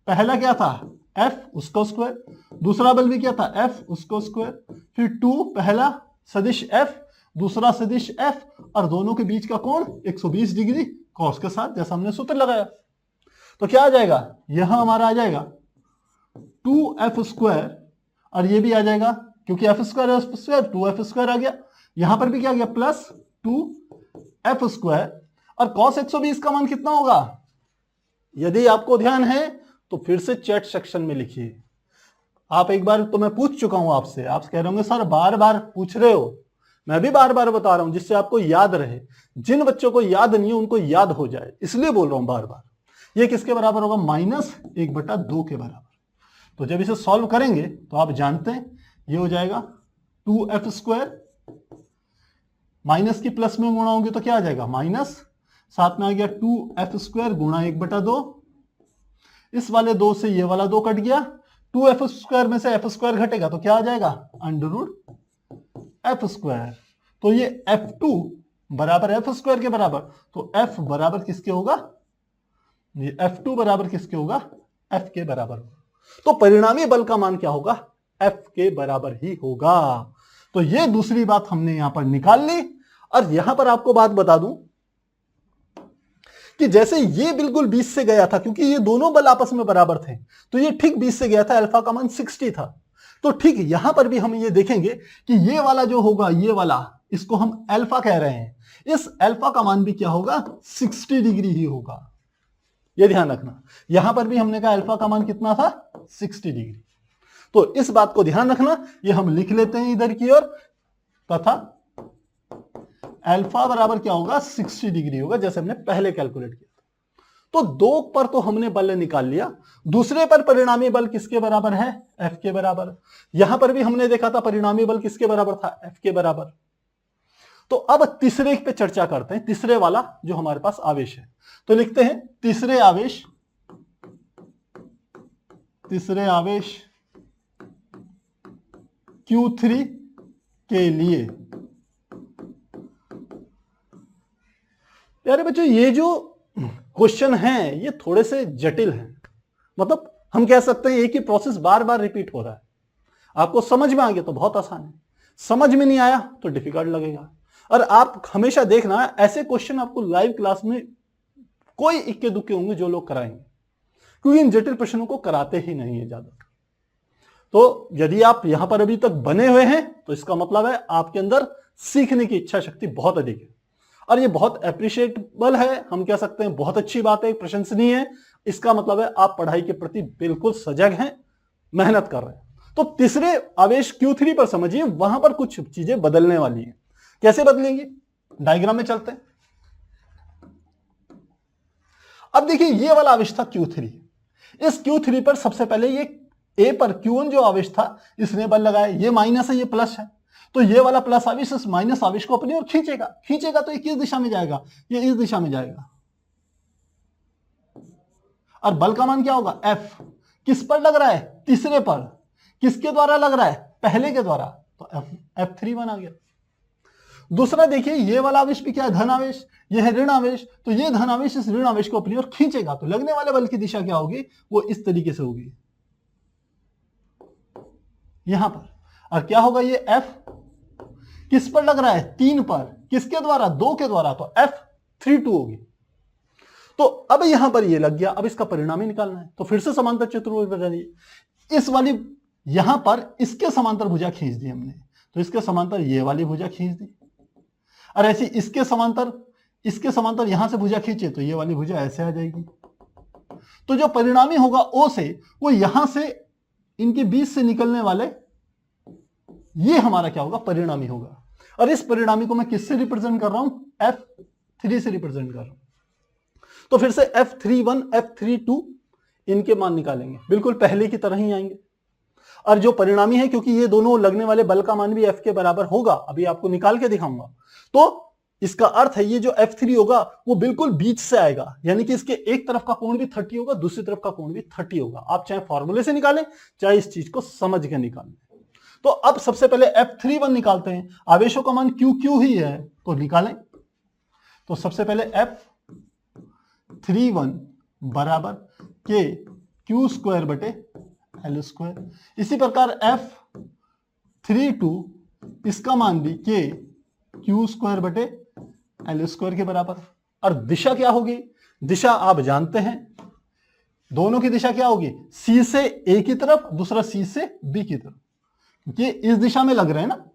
पहला क्या था F उसका स्क्वायर, दूसरा बल भी क्या था F उसका स्क्वायर, फिर 2 पहला सदिश F, दूसरा सदिश F, और दोनों के बीच का कोण 120 डिग्री कॉस के साथ, जैसा हमने सूत्र लगाया। तो क्या आ जाएगा, यहां हमारा आ जाएगा 2F², और ये भी आ जाएगा क्योंकि F² 2F² आ गया, यहां पर भी क्या आ गया प्लस 2F², और कॉस 120 का मान कितना होगा, यदि आपको ध्यान है तो फिर से चैट सेक्शन में लिखिए। आप एक बार तो मैं पूछ चुका हूं आपसे, आप कह रहे होंगे सर बार बार पूछ रहे हो, मैं भी बार बार बता रहा हूं जिससे आपको याद रहे। जिन बच्चों को याद नहीं है उनको याद हो जाए, इसलिए बोल रहा हूं बार बार। ये किसके बराबर होगा, -1/2 के बराबर। तो जब इसे सॉल्व करेंगे तो आप जानते हैं ये हो जाएगा 2F², माइनस की प्लस में गुणा होंगे तो क्या आ जाएगा माइनस, साथ में आ गया 2F² गुणा 1/2, इस वाले 2 से ये वाला 2 कट गया, 2F² में से F² घटेगा तो क्या आ जाएगा √F²। तो ये F2 बराबर F² के बराबर, तो F बराबर किसके होगा, ये F2 बराबर किसके होगा, F के बराबर होगा। तो परिणामी बल का मान क्या होगा, F के बराबर ही होगा। तो ये दूसरी बात हमने यहां पर निकाल ली। और यहां पर आपको बात बता दूं कि जैसे ये बिल्कुल 20 से गया था, क्योंकि ये दोनों बल आपस में बराबर थे, तो ये ठीक 20 से गया था, अल्फा का मान 60 था। तो ठीक यहां पर भी हम ये देखेंगे कि ये वाला जो होगा, ये वाला, इसको हम अल्फा कह रहे हैं, इस अल्फा का मान भी क्या होगा 60 डिग्री ही होगा। ये ध्यान रखना, यहां पर भी हमने कहा अल्फा का मान कितना था 60 डिग्री। तो इस बात को ध्यान रखना, ये हम लिख लेते हैं इधर की ओर, तथा अल्फा बराबर क्या होगा 60 डिग्री होगा, जैसे हमने पहले कैलकुलेट किया। तो 2 पर तो हमने बल निकाल लिया, दूसरे पर परिणामी बल किसके बराबर है, F के बराबर। यहां पर भी हमने देखा था परिणामी बल किसके बराबर था, F के बराबर। तो अब तीसरे पे चर्चा करते हैं, तीसरे वाला जो हमारे पास आवेश है। तो लिखते हैं तीसरे आवेश Q3 के लिए। यार बच्चों, ये जो क्वेश्चन हैं ये थोड़े से जटिल हैं, मतलब हम कह सकते हैं एक ही प्रोसेस बार बार रिपीट हो रहा है। आपको समझ में आ गया तो बहुत आसान है, समझ में नहीं आया तो डिफिकल्ट लगेगा। और आप हमेशा देखना ऐसे क्वेश्चन आपको लाइव क्लास में कोई इक्के दुक्के होंगे जो लोग कराएंगे, क्योंकि इन जटिल प्रश्नों को कराते ही नहीं है ज्यादा। तो यदि आप यहां पर अभी तक बने हुए हैं तो इसका मतलब है आपके अंदर सीखने की इच्छा शक्ति बहुत अधिक है, और ये बहुत अप्रिशिएटेबल है। हम कह सकते हैं बहुत अच्छी बात है, प्रशंसनीय है। इसका मतलब है आप पढ़ाई के प्रति बिल्कुल सजग हैं, मेहनत कर रहे हैं। तो तीसरे आवेश Q3 पर समझिए, वहां पर कुछ चीजें बदलने वाली हैं। कैसे बदलेंगी, डायग्राम में चलते हैं। अब देखिए ये वाला आवेश था Q3, इस Q3 पर सबसे पहले ये A पर Q1 जो आवेश था इसने बल लगाया, ये माइनस है ये प्लस है, तो ये वाला प्लस आवेश इस माइनस आवेश को अपनी ओर खींचेगा तो ये किस दिशा में जाएगा, ये इस दिशा में जाएगा। और बल का मान क्या होगा F, किस पर लग रहा है, तीसरे पर, किसके द्वारा लग रहा है, पहले के द्वारा, तो F31 आ गया। दूसरा देखिए ये वाला आवेश भी क्या है, धन आवेश, ये है ऋण आवेश, तो ये धन आवेश इस ऋण आवेश को अपनी ओर खींचेगा, तो लगने वाले बल की दिशा क्या होगी, वो इस तरीके से होगी यहां पर। और क्या होगा, ये F किस पर लग रहा है, 3 पर, किसके द्वारा, 2 के द्वारा, तो F32 होगी। तो अब यहां पर ये लग गया, अब इसका परिणाम ही निकालना है, तो फिर से समांतर चतुर्भुज बनाइए। इस वाली यहां पर इसके समांतर भुजा खींच दी हमने, तो इसके समांतर ये वाली भुजा खींच दी, और ऐसे इसके समांतर यहां से भुजा खींचे तो ये वाली भुजा ऐसे आ जाएगी। तो जो परिणामी होगा O से, वो यहां से इनके बीच से निकलने वाले, ये हमारा क्या होगा, परिणामी होगा। और इस परिणामी को मैं किससे रिप्रेजेंट कर रहा हूं, F3 से रिप्रेजेंट कर रहा हूं। तो फिर से F31 F32 इनके मान निकालेंगे, बिल्कुल पहले की तरह ही आएंगे। और जो परिणामी है, क्योंकि ये दोनों लगने वाले बल का मान भी F के बराबर होगा, अभी आपको निकाल के दिखाऊंगा, तो इसका अर्थ है ये जो F3 होगा वो बिल्कुल बीच से आएगा, यानी कि इसके एक तरफ का कोण भी 30 होगा, दूसरी तरफ का कोण भी 30 होगा। आप चाहे फॉर्मूले से निकालें, चाहे इस चीज को समझ के निकालें। तो अब सबसे पहले F31 निकालते हैं, आवेशों का मान QQ ही है तो निकालें। तो सबसे पहले F31 बराबर K Q² बटे L²। इसी प्रकार F32 इसका मान भी K Q² बटे L² के बराबर। और दिशा क्या होगी, दिशा आप जानते हैं, दोनों की दिशा क्या होगी, C से A की तरफ, दूसरा C से B की तरफ, क्योंकि इस दिशा में लग रहे हैं ना।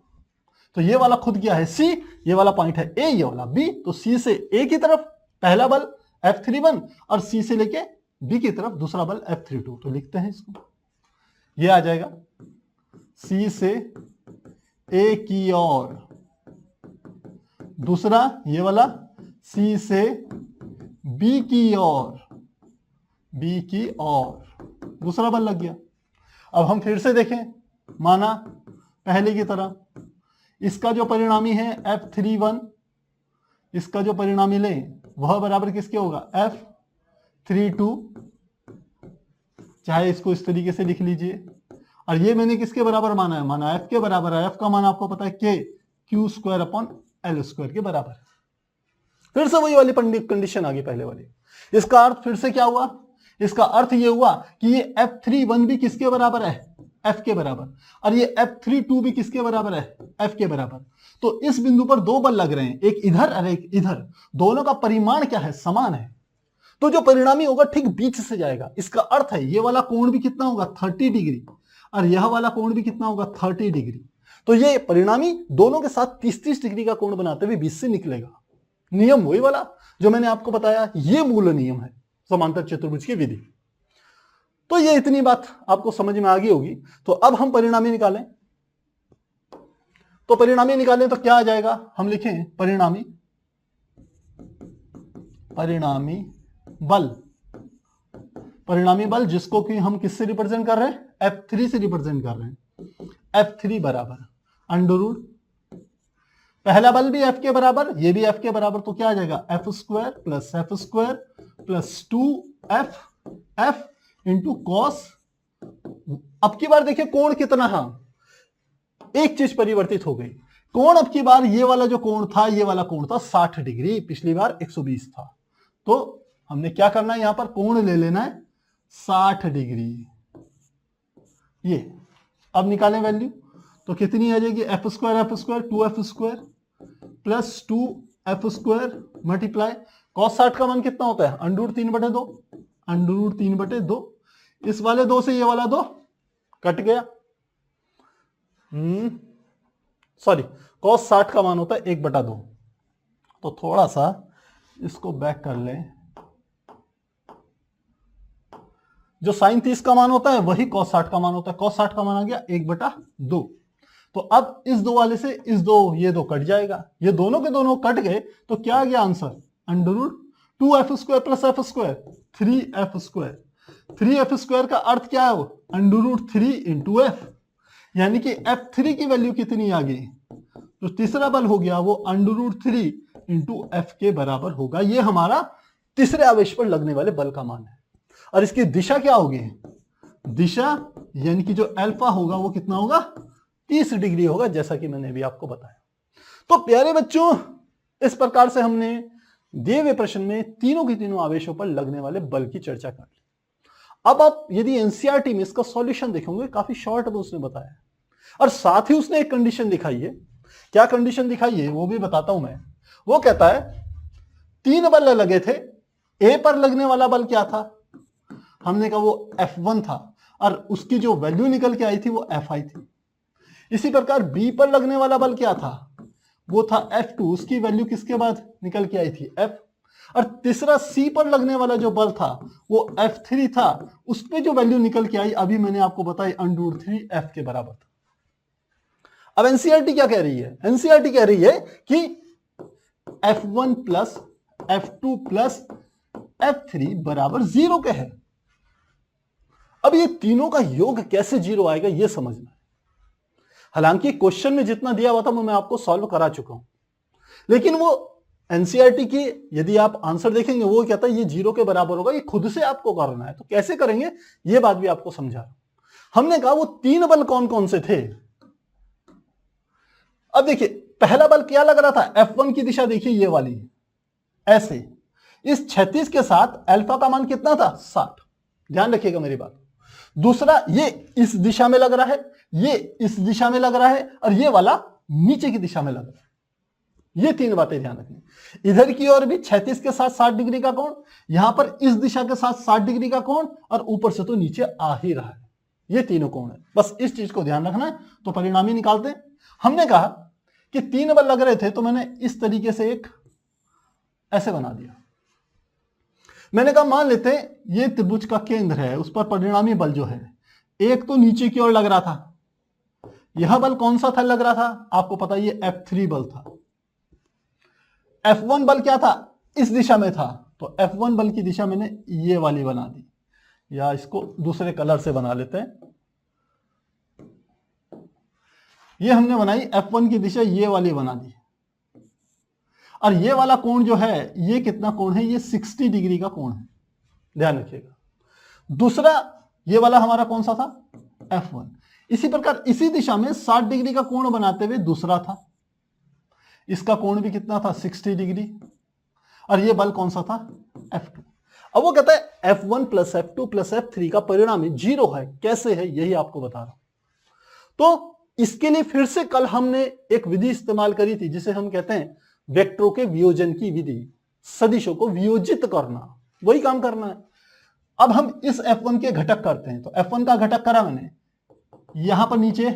तो ये वाला खुद क्या है C, ये वाला पॉइंट है A, ये वाला B, तो C से A की तरफ पहला बल F31 और C से लेके B की तरफ दूसरा बल F32। तो लिखते हैं इसको, ये आ जाएगा C से A की ओर, दूसरा ये वाला C से B की ओर, दूसरा बल लग गया। अब हम फिर से देखें, माना पहले की तरह, इसका जो परिणामी है F31, इसका जो परिणामी लें वह बराबर किसके होगा, F32, चाहे इसको इस तरीके से लिख लीजिए। और ये मैंने किसके बराबर माना है, माना F के बराबर है। F का मान आपको पता है K Q² अपॉन L² के बराबर। फिर से वही वाली कंडीशन आ गई पहले वाली। इसका अर्थ फिर से क्या हुआ, इसका अर्थ ये हुआ कि ये F31 भी किसके बराबर है, F के बराबर, और ये F32 भी किसके बराबर है, F के बराबर। तो इस बिंदु पर दो बल लग रहे हैं, एक इधर और एक इधर, दोनों का परिमाण क्या है, समान है। तो जो परिणामी होगा ठीक बीच से जाएगा। इसका अर्थ है ये वाला कोण भी कितना होगा, 30 डिग्री, और यह वाला कोण भी कितना होगा, 30 डिग्री। तो ये परिणामी दोनों के साथ 30-30 डिग्री का कोण बनाते हुए बीच से निकलेगा। नियम वही वाला जो मैंने आपको बताया, ये मूल नियम है समांतर चतुर्भुज की विधि। तो ये इतनी बात आपको समझ में आ गई होगी। तो अब हम परिणामी निकालें, तो परिणामी निकालें तो क्या आ जाएगा, हम लिखें परिणामी बल, जिसको कि हम किससे रिप्रेजेंट कर रहे हैं, F3 से रिप्रेजेंट कर रहे हैं। F3 बराबर अंडर, पहला बल भी F के बराबर, ये भी F के बराबर, तो क्या आ जाएगा, F² plus 2F into cos. अब की बार देखिए कोण कितना, हाँ एक चीज परिवर्तित हो गई, कोण अब की बार ये वाला जो कोण था, ये वाला कोण था 60 डिग्री, पिछली बार 120 था। तो हमने क्या करना है, यहां पर कोण ले लेना है 60 डिग्री। ये अब निकालें वैल्यू, तो कितनी आ जाएगी, F square 2f² plus 2f² multiply cos 60 का मान कितना होता है, √3/2, √3/2। इस वाले 2 से ये वाला 2 कट गया। सॉरी, cos 60 का मान होता है 1/2। तो थोड़ा सा इसको बैक कर लें, जो sin 30 का मान होता है वही cos 60 का मान होता है। cos 60 का मान आ गया 1/2। तो अब इस 2 वाले से इस 2 ये 2 कट जाएगा, ये दोनों के दोनों कट गए, तो क्या आ गया answer, √2f² plus f², 3f²। 3f² का अर्थ क्या है, वो √3 × f, यानी कि f3 की वैल्यू कितनी आ गई, तो तीसरा बल हो गया वो √3 × f के बराबर होगा। ये हमारा तीसरे आवेश पर लगने वाले बल का मान है। और इसकी दिशा क्या होगी, दिशा यानी कि जो अल्फा होगा वो कितना होगा, 30 डिग्री होगा, जैसा कि मैंने अभी आपको बताया। तो प्यारे बच्चों, इस प्रकार से हमने दिए हुए प्रश्न में तीनों के तीनों आवेशों पर लगने वाले बल की चर्चा कर ली। अब आप यदि एनसीईआरटी में इसका सॉल्यूशन देखेंगे, काफी शॉर्ट में उसने बताया, और साथ ही उसने एक कंडीशन दिखाई है। क्या कंडीशन दिखाई है वो भी बताता हूं मैं। वो कहता है 3 बल लगे थे, ए पर लगने वाला बल क्या था, हमने कहा वो F1 था, और उसकी जो वैल्यू निकल के आई थी वो Fi थी। इसी प्रकार बी पर लगने वाला बल क्या था, वो था F2, उसकी वैल्यू किसके बाद निकल के आई थी, F। और तीसरा सी पर लगने वाला जो बल था वो F3 था, उस पे जो वैल्यू निकल के आई अभी मैंने आपको बताई √3f के बराबर था। अब एनसीईआरटी क्या कह रही है, एनसीईआरटी कह रही है कि F1 plus F2 plus F3 बराबर 0 के है। अब ये तीनों का योग कैसे 0 आएगा ये समझना है। हालांकि क्वेश्चन में जितना दिया हुआ था वो मैं आपको सॉल्व करा चुका हूं, लेकिन वो एनसीईआरटी की यदि आप आंसर देखेंगे वो कहता है ये 0 के बराबर होगा, ये खुद से आपको करना है। तो कैसे करेंगे ये बात भी आपको समझा रहा हूं। हमने कहा वो 3 बल कौन कौन से थे। अब देखिए पहला बल क्या लग रहा था, F1 की दिशा देखिए ये वाली, ऐसे इस 36 के साथ अल्फा का मान कितना था, 60। ध्यान रखिएगा मेरी बात। दूसरा ये इस दिशा में लग रहा है, ये इस दिशा में लग रहा है, और ये वाला नीचे की दिशा में लग रहा है। ये 3 बातें ध्यान रखनी। इधर की ओर भी 36 के साथ 60 डिग्री का कोण, यहां पर इस दिशा के साथ 60 डिग्री का कोण, और ऊपर से तो नीचे आ ही रहा है। ये तीनों कोण है, बस इस चीज को ध्यान रखना है। तो परिणाम ही निकालते हैं। हमने कहा कि 3 बल लग रहे थे, तो मैंने इस तरीके से एक ऐसे बना दिया। मैंने कहा मान लेते हैं ये त्रिभुज का केंद्र है, उस पर परिणामी बल जो है एक तो नीचे की ओर लग रहा था। यह बल कौन सा था लग रहा था, आपको पता ये F3 बल था। F1 बल क्या था, इस दिशा में था, तो F1 बल की दिशा मैंने ये वाली बना दी, या इसको दूसरे कलर से बना लेते हैं। ये हमने बनाई F1 की दिशा ये वाली बना दी, और ये वाला कोण जो है ये कितना कोण है, ये 60 डिग्री का कोण है, ध्यान रखिएगा। दूसरा ये वाला हमारा कौन सा था, F1। इसी प्रकार इसी दिशा में 60 डिग्री का कोण बनाते हुए दूसरा था, इसका कोण भी कितना था, 60 डिग्री, और ये बल कौन सा था, F2। अब वो कहता है F1 plus F2 plus F3 का परिणामी 0 है। कैसे है यही आपको बता रहा हूं। तो इसके लिए फिर से कल हमने एक विधि इस्तेमाल करी थी जिसे हम कहते हैं वेक्टरों के वियोजन की विधि, सदिशों को वियोजित करना, वही काम करना है। अब हम इस F1 के घटक करते हैं। तो F1 का घटक करा मैंने, यहां पर नीचे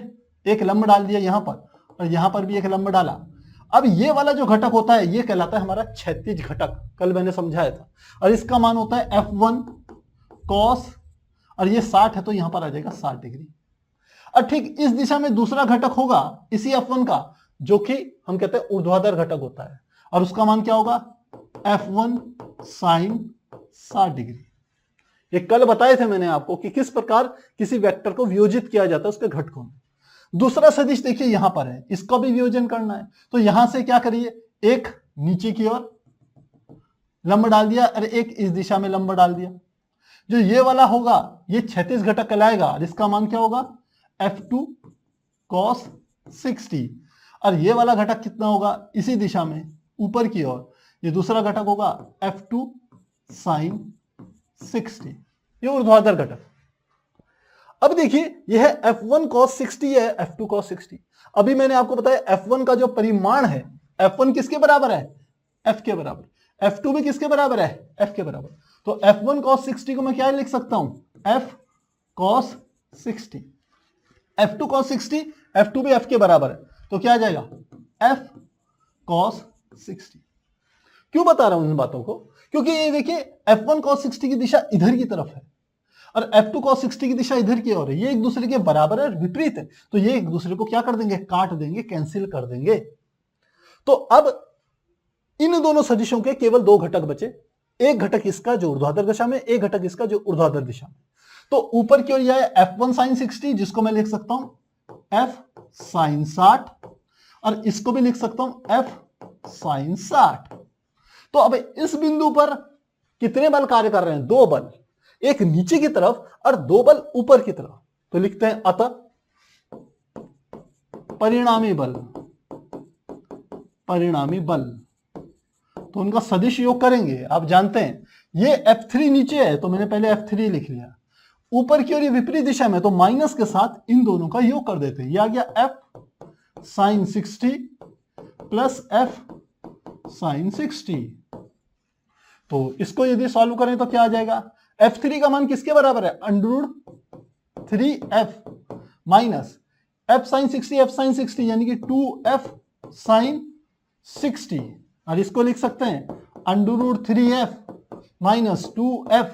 एक लंब डाल दिया यहां पर, और यहां पर भी एक लंब डाला। अब ये वाला जो घटक होता है ये कहलाता है हमारा क्षैतिज घटक, कल मैंने समझाया था, और इसका मान होता है F1 cos, और ये 60 है तो यहां पर आ जाएगा 60 डिग्री। और ठीक इस दिशा में दूसरा घटक होगा इसी F1 का, जो कि हम कहते हैं ऊर्ध्वाधर घटक होता है, और उसका मान क्या होगा, F1 sin 60 डिग्री। ये कल बताए थे मैंने आपको कि किस प्रकार किसी वेक्टर को वियोजित किया जाता है उसके घटकों में। दूसरा सदिश देखिए यहां पर है, इसका भी वियोजन करना है। तो यहां से क्या करिए, एक नीचे की ओर लंब डाल दिया, और एक इस दिशा में लंब डाल दिया। जो ये वाला होगा ये क्षैतिज घटक कहलाएगा, और इसका मान क्या होगा, F2 cos 60। और ये वाला घटक कितना होगा, इसी दिशा में ऊपर की ओर, ये दूसरा घटक होगा F2 साइन 60, ये ऊर्ध्वाधर घटक। अब देखिए यह है F1 cos 60 है F2 cos 60। अभी मैंने आपको बताया F1 का जो परिमाण है, F1 किसके बराबर है? F के बराबर। F2 भी किसके बराबर है? F के बराबर। तो F1 cos 60 को मैं क्या लिख सकता हूं? F cos 60। F2 cos 60, F2 भी F के बराबर है, तो क्या आ जाएगा? F cos 60। क्यों बता रहा हूं इन बातों को? क्योंकि ये देखिए F1 cos 60 की दिशा इधर की तरफ है और F2 cos 60 की दिशा इधर की ओर है। ये एक दूसरे के बराबर है, विपरीत है, तो ये एक दूसरे को क्या कर देंगे? काट देंगे, कैंसिल कर देंगे। तो अब इन दोनों सदिशों के केवल दो घटक बचे, एक घटक इसका जो ऊर्ध्वाधर दिशा में, एक घटक इसका जो ऊर्ध्वाधर दिशा में। तो ऊपर की ओर यह है F1 sin 60, जिसको मैं लिख सकता हूं F sin 60, और इसको भी लिख सकता हूं F sin 60। तो अब इस बिंदु पर कितने बल कार्य कर रहे हैं? दो बल, एक नीचे की तरफ और दो बल ऊपर की तरफ। तो लिखते हैं अतः परिणामी बल, परिणामी बल। तो उनका सदिश योग करेंगे। आप जानते हैं ये F3 नीचे है, तो मैंने पहले F3 लिख लिया। ऊपर की ओर ये विपरीत दिशा में, तो माइनस के साथ इन दोनों का योग कर देते हैं। ये आ गया F sin 60 plus F sin 60। तो इसको यदि सॉल्व करें तो क्या आ जाएगा? F3 का मान किसके बराबर है? √ 3F माइनस F sin 60 यानी कि 2F sin 60, और इसको लिख सकते हैं √ 3F माइनस 2F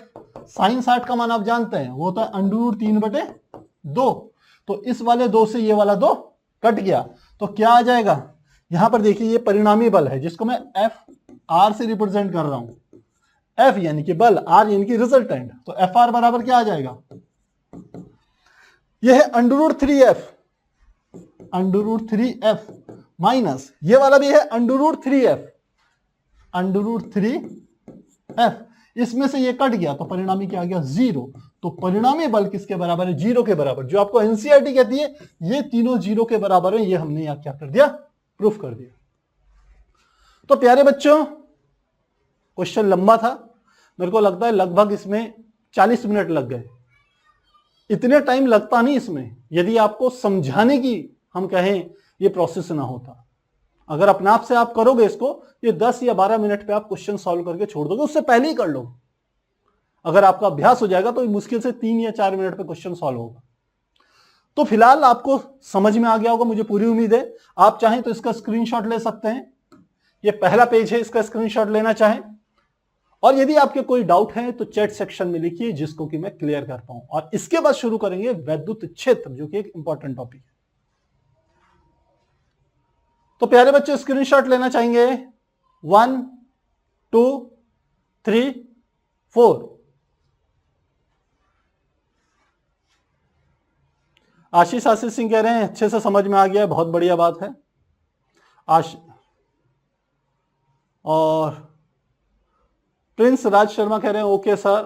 sin 60 का मान आप जानते हैं, वो होता है √3/2। तो इस वाले 2 से ये वाला 2 कट गया, तो क्या आ जाएगा? यहां पर देखिए ये परिणामी बल है, जिसको मैं FR से रिप्रेजेंट कर रहा हूं। F यानी कि बल, R यानी कि रिजल्टेंट, तो FR बराबर क्या आ जाएगा? यह है √ 3F माइनस ये वाला भी है √ 3F। इसमें से ये कट गया, तो परिणामी क्या आ गया? 0। तो परिणामी बल किसके बराबर है? 0 के बराबर। जो आपको एनसीईआरटी कहती है ये तीनों 0 के बराबर है, ये हमने यहां क्या कर दिया? प्रूफ कर दिया। तो प्यारे बच्चों, क्वेश्चन लंबा था, मेरे को लगता है लगभग इसमें 40 मिनट लग गए। इतने टाइम लगता नहीं इसमें, यदि आपको समझाने की हम कहें ये प्रोसेस ना होता। अगर अपने आप से आप करोगे इसको, ये 10 या 12 मिनट पे आप क्वेश्चन सॉल्व करके छोड़ दोगे, उससे पहले ही कर लो। अगर आपका अभ्यास हो जाएगा तो मुश्किल से 3 या 4 मिनट पे क्वेश्चन सॉल्व होगा। तो फिलहाल आपको समझ में आ गया होगा, मुझे पूरी उम्मीद है। आप चाहें तो इसका स्क्रीनशॉट ले सकते हैं, ये पहला पेज है, इसका स्क्रीनशॉट लेना चाहें। और यदि आपके कोई डाउट है तो चैट सेक्शन में लिखिए, जिसको कि मैं क्लियर कर पाऊं। और इसके बाद शुरू करेंगे वैद्युत क्षेत्र, जो कि एक इंपॉर्टेंट टॉपिक है। तो प्यारे बच्चे स्क्रीनशॉट लेना चाहेंगे? 1 2 3 4। आशीष सिंह कह रहे हैं अच्छे से समझ में आ गया, बहुत बढ़िया बात है। और प्रिंस राज शर्मा कह रहे हैं ओके सर,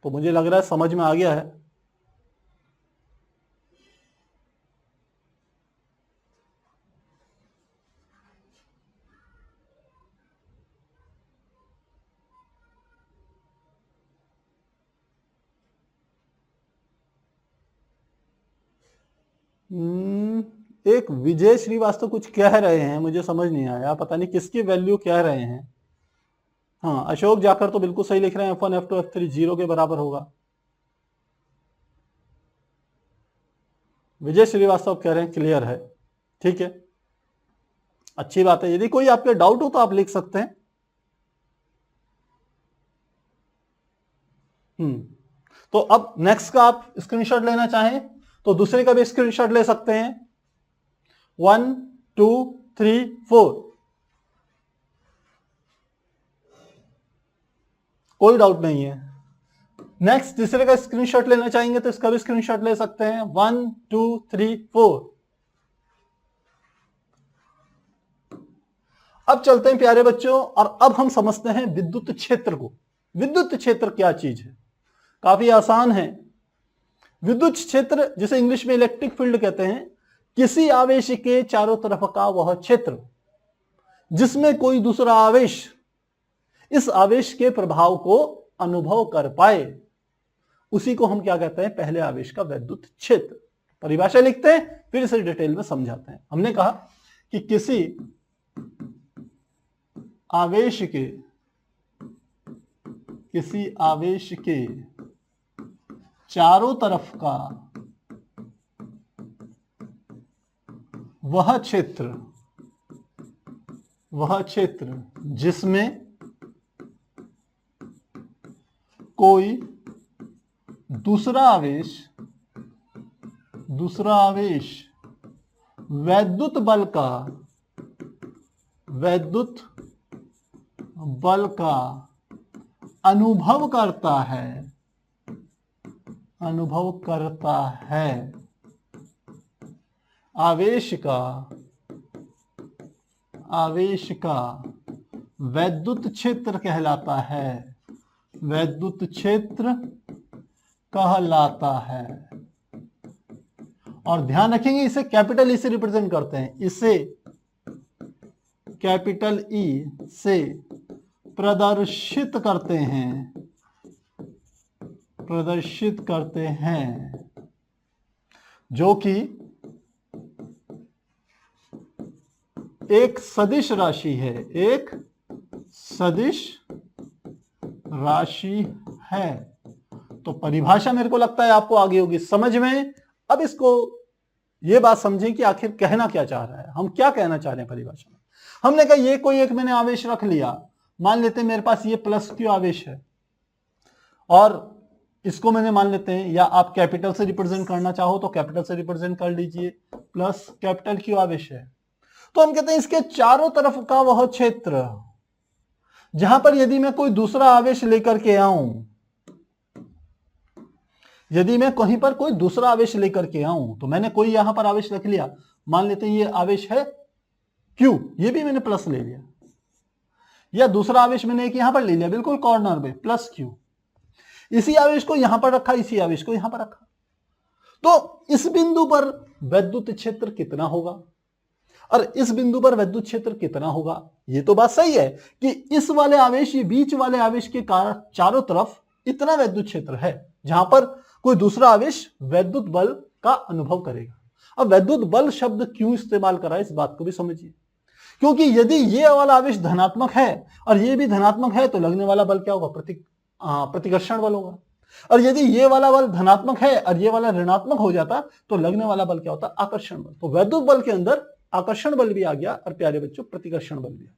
तो मुझे लग रहा है समझ में आ गया है। एक विजय श्रीवास्तव कुछ कह रहे हैं, मुझे समझ नहीं आया, पता नहीं किसकी वैल्यू कह रहे हैं। हाँ, अशोक जाकर तो बिल्कुल सही लिख रहे हैं, F1 F2 F3 0 के बराबर होगा। विजय श्रीवास्तव कह रहे हैं क्लियर है, ठीक है, अच्छी बात है। यदि कोई आपके डाउट हो तो आप लिख सकते हैं। तो अब नेक्स्ट का आप स्क्रीनशॉट लेना चाहें तो दूसरे का भी स्क्रीनशॉट ले सकते हैं। 1 2 3 4, कोई डाउट नहीं है। नेक्स्ट तीसरे का स्क्रीनशॉट लेना चाहेंगे तो इसका भी स्क्रीनशॉट ले सकते हैं। 1 2 3 4। अब चलते हैं प्यारे बच्चों, और अब हम समझते हैं विद्युत क्षेत्र को। विद्युत क्षेत्र क्या चीज है? काफी आसान है। विद्युत क्षेत्र, जिसे इंग्लिश में इलेक्ट्रिक फील्ड कहते हैं, किसी आवेश के चारों तरफ का वह क्षेत्र जिसमें कोई दूसरा आवेश इस आवेश के प्रभाव को अनुभव कर पाए, उसी को हम क्या कहते हैं, पहले आवेश का वैद्युत क्षेत्र। परिभाषा लिखते हैं, फिर इसे डिटेल में समझाते हैं। हमने कहा कि किसी आवेश के चारों तरफ का वह क्षेत्र जिसमें कोई दूसरा आवेश वैद्युत बल का अनुभव करता है, आवेश का वैद्युत क्षेत्र कहलाता है। और ध्यान रखेंगे, इसे कैपिटल ई से रिप्रेजेंट करते हैं, इसे कैपिटल ई से प्रदर्शित करते हैं, जो कि एक सदिश राशि है। तो परिभाषा मेरे को लगता है आपको आगे होगी समझ में। अब इसको ये बात समझें कि आखिर कहना क्या चाह रहा है, हम क्या कहना चाह रहे हैं परिभाषा में। हमने कहा ये कोई एक मैंने आवेश रख लिया, मान लेते हैं मेरे पास ये प्लस क्यू आवेश है, और इसको मैंने मान लेते हैं, या आप कैपिटल से रिप्रेजेंट करना चाहो तो कैपिटल से रिप्रेजेंट कर लीजिए, प्लस कैपिटल क्यू आवेश है। तो हम कहते हैं इसके चारों तरफ का वह क्षेत्र जहां पर यदि मैं कोई दूसरा आवेश लेकर के आऊं, यदि मैं कहीं पर कोई दूसरा आवेश लेकर के आऊं, तो मैंने कोई यहां पर आवेश रख लिया, मान लेते हैं ये आवेश है Q, ये भी मैंने प्लस ले लिया, या दूसरा आवेश मैंने एक यहां पर ले लिया बिल्कुल कॉर्नर में प्लस Q, इसी आवेश को यहां पर रखा, इसी आवेश को यहां पर रखा, तो इस बिंदु पर वैद्युत क्षेत्र कितना होगा और इस बिंदु पर वैद्युत क्षेत्र कितना होगा। ये तो बात सही है कि इस वाले आवेश, ये बीच वाले आवेश के कारण चारों तरफ इतना वैद्युत क्षेत्र है जहां पर कोई दूसरा आवेश वैद्युत बल का अनुभव करेगा। अब वैद्युत बल शब्द क्यों इस्तेमाल करा इस बात को भी समझिए, क्योंकि यदि ये वाला आवेश धनात्मक है और ये भी धनात्मक है तो लगने वाला बल क्या होगा, प्रतिकर्षण बल होगा। और यदि ये वाला बल धनात्मक है और ये वाला ऋणात्मक हो जाता तो लगने वाला बल क्या होता, आकर्षण बल। तो वैद्युत बल के अंदर आकर्षण बल भी आ गया और प्यारे बच्चों प्रतिकर्षण बल भी।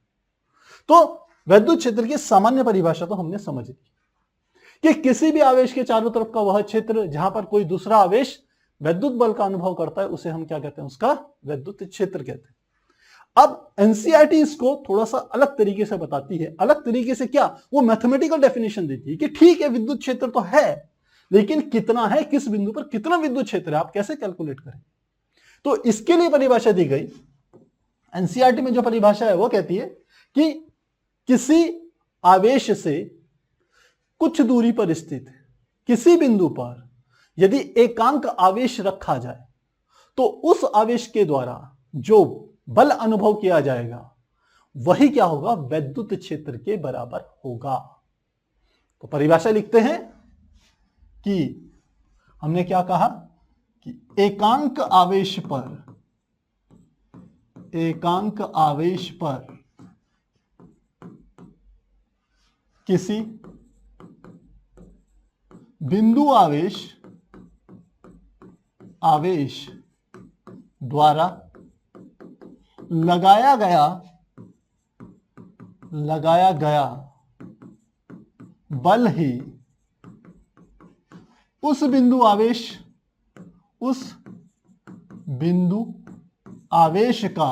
तो वैद्युत क्षेत्र की सामान्य परिभाषा तो हमने समझ ली कि किसी भी आवेश के चारों तरफ का वह क्षेत्र जहां पर कोई दूसरा आवेश वैद्युत बल का अनुभव करता है उसे हम क्या कहते हैं, उसका वैद्युत क्षेत्र कहते हैं। अब एनसीईआरटी इसको थोड़ा सा अलग तरीके से बताती है। अलग तरीके से क्या, वो मैथमेटिकल डेफिनेशन देती है कि ठीक है विद्युत क्षेत्र तो है, लेकिन कितना है, किस बिंदु पर कितना विद्युत क्षेत्र है, आप कैसे कैलकुलेट करें। तो इसके लिए परिभाषा दी गई एनसीईआरटी में। जो परिभाषा है वो कहती है कि किसी आवेश से कुछ दूरी पर स्थित किसी बिंदु पर यदि एकांक आवेश रखा जाए तो उस आवेश के द्वारा जो बल अनुभव किया जाएगा वही क्या होगा, वैद्युत क्षेत्र के बराबर होगा। तो परिभाषा लिखते हैं कि हमने क्या कहा कि एकांक आवेश पर किसी बिंदु आवेश द्वारा लगाया गया बल ही उस बिंदु आवेश का उस बिंदु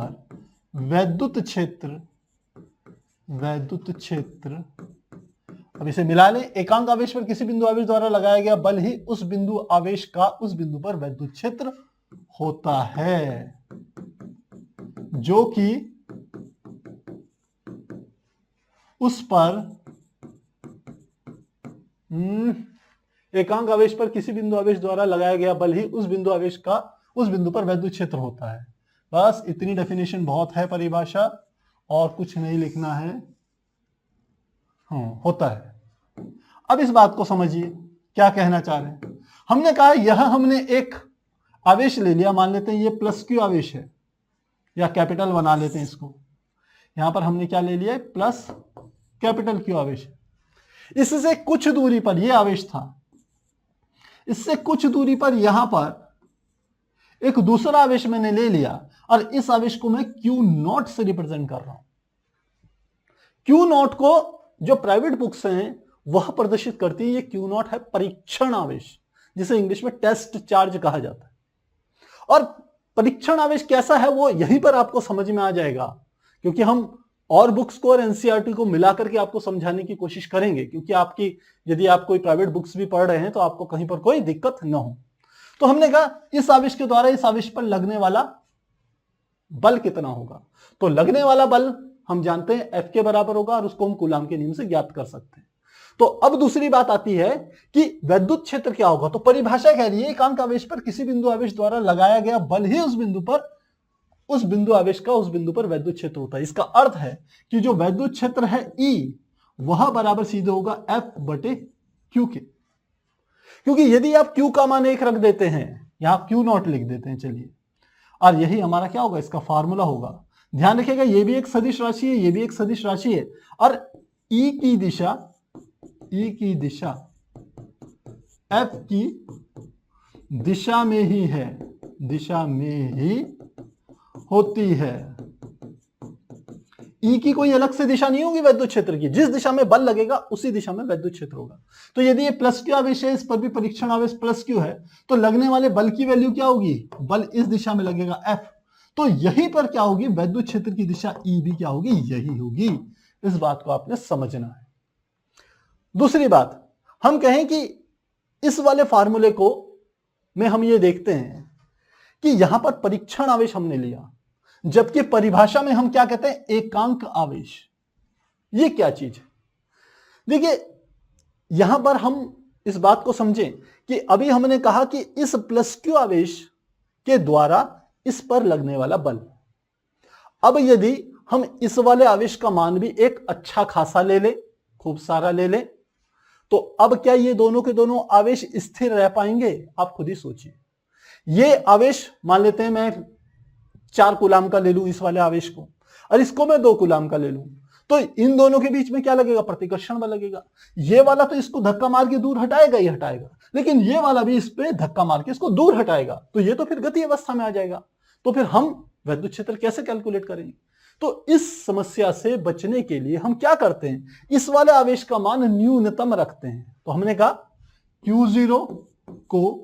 पर वैद्युत क्षेत्र। अब इसे मिला लें, एकांक आवेश पर किसी बिंदु आवेश द्वारा लगाया गया बल ही उस बिंदु आवेश का उस बिंदु पर वैद्युत क्षेत्र होता है, जो कि उस पर एकांक आवेश पर किसी बिंदु आवेश द्वारा लगाया गया बल ही उस बिंदु आवेश का उस बिंदु पर वैद्युत क्षेत्र होता है। बस इतनी डेफिनेशन बहुत है, परिभाषा और कुछ नहीं लिखना है। होता है। अब इस बात को समझिए क्या कहना चाह रहे हैं। हमने कहा यह हमने एक आवेश ले लिया, मान लेते हैं ये प्लस क्यू आवेश है या कैपिटल बना लेते हैं इसको। यहां पर हमने क्या ले लिया, प्लस कैपिटल क्यू आवेश है। इससे कुछ दूरी पर यह आवेश था, इससे कुछ दूरी पर यहां पर एक दूसरा आवेश मैंने ले लिया और इस आवेश को मैं क्यू नॉट से रिप्रेजेंट कर रहा हूं। क्यू नॉट को जो प्राइवेट बुक्स हैं वह प्रदर्शित करती है, ये क्यू नॉट है परीक्षण आवेश, जिसे इंग्लिश में टेस्ट चार्ज कहा जाता है। और परीक्षण आवेश कैसा है वो यहीं पर आपको समझ में आ जाएगा, क्योंकि हम और बुक्स को और एनसीईआरटी को मिलाकर के आपको समझाने की कोशिश करेंगे, क्योंकि आपकी यदि आप कोई प्राइवेट बुक्स भी पढ़ रहे हैं तो आपको कहीं पर कोई दिक्कत न हो। तो हमने कहा इस आवेश के द्वारा इस आवेश पर लगने वाला बल कितना होगा, तो लगने वाला बल हम जानते हैं F के बराबर होगा और उसको हम कूलाम के नियम से ज्ञात कर सकते हैं। तो अब दूसरी बात आती है कि वैद्युत क्षेत्र क्या होगा। तो परिभाषा कह रही है एकांक आवेश पर किसी बिंदु आवेश द्वारा लगाया गया बल ही उस बिंदु आवेश का उस बिंदु पर वैद्युत क्षेत्र होता है। इसका अर्थ है कि जो वैद्युत क्षेत्र है E वह बराबर सीधे होगा F बटे Q के, क्योंकि यदि आप Q का मान 1 रख देते हैं, यहां Q नॉट लिख देते हैं, चलिए, और यही हमारा क्या होगा, इसका फार्मूला होगा। ध्यान रखिएगा ये भी एक सदिश राशि है, ये भी एक सदिश राशि है, और E की दिशा F की दिशा में ही है, दिशा में ही होती है। E की कोई अलग से दिशा नहीं होगी वैद्युत क्षेत्र की, जिस दिशा में बल लगेगा उसी दिशा में वैद्युत क्षेत्र होगा। तो यदि ये प्लस क्यू आवेश है, इस पर भी परीक्षण आवेश प्लस क्यू है, तो लगने वाले बल की वैल्यू क्या होगी, बल इस दिशा में लगेगा F, तो यहीं पर क्या होगी, वैद्युत क्षेत्र की दिशा E भी क्या होगी, यही होगी। इस बात को आपने समझना है। दूसरी बात, हम कहें कि इस वाले फार्मूले को में हम ये देखते हैं कि यहां पर परीक्षण आवेश हमने लिया, जबकि परिभाषा में हम क्या कहते हैं, एकांक आवेश। ये क्या चीज है, देखिए यहां पर हम इस बात को समझें कि अभी हमने कहा कि इस प्लस क्यू आवेश के द्वारा इस पर लगने वाला बल। अब यदि हम इस वाले आवेश का मान भी एक अच्छा खासा ले ले, खूब सारा ले ले, तो अब क्या ये दोनों के दोनों आवेश स्थिर रह पाएंगे, आप खुद ही सोचिए। ये आवेश मान लेते हैं मैं 4 कूलाम का ले लूं इस वाले आवेश को, और इसको मैं 2 कूलाम का ले लूं, तो इन दोनों के बीच में क्या लगेगा, प्रतिकर्षण बल लगेगा। ये वाला तो इसको धक्का मार के दूर हटाएगा ही हटाएगा, लेकिन ये वाला भी इस पे धक्का मार के इसको दूर हटाएगा, तो ये तो फिर गति अवस्था में आ जाएगा। तो फिर हम वैद्युत क्षेत्र कैसे कैलकुलेट करेंगे। तो इस समस्या से बचने के लिए हम क्या करते हैं, इस वाले आवेश का मान न्यूनतम रखते हैं। तो हमने कहा Q0 को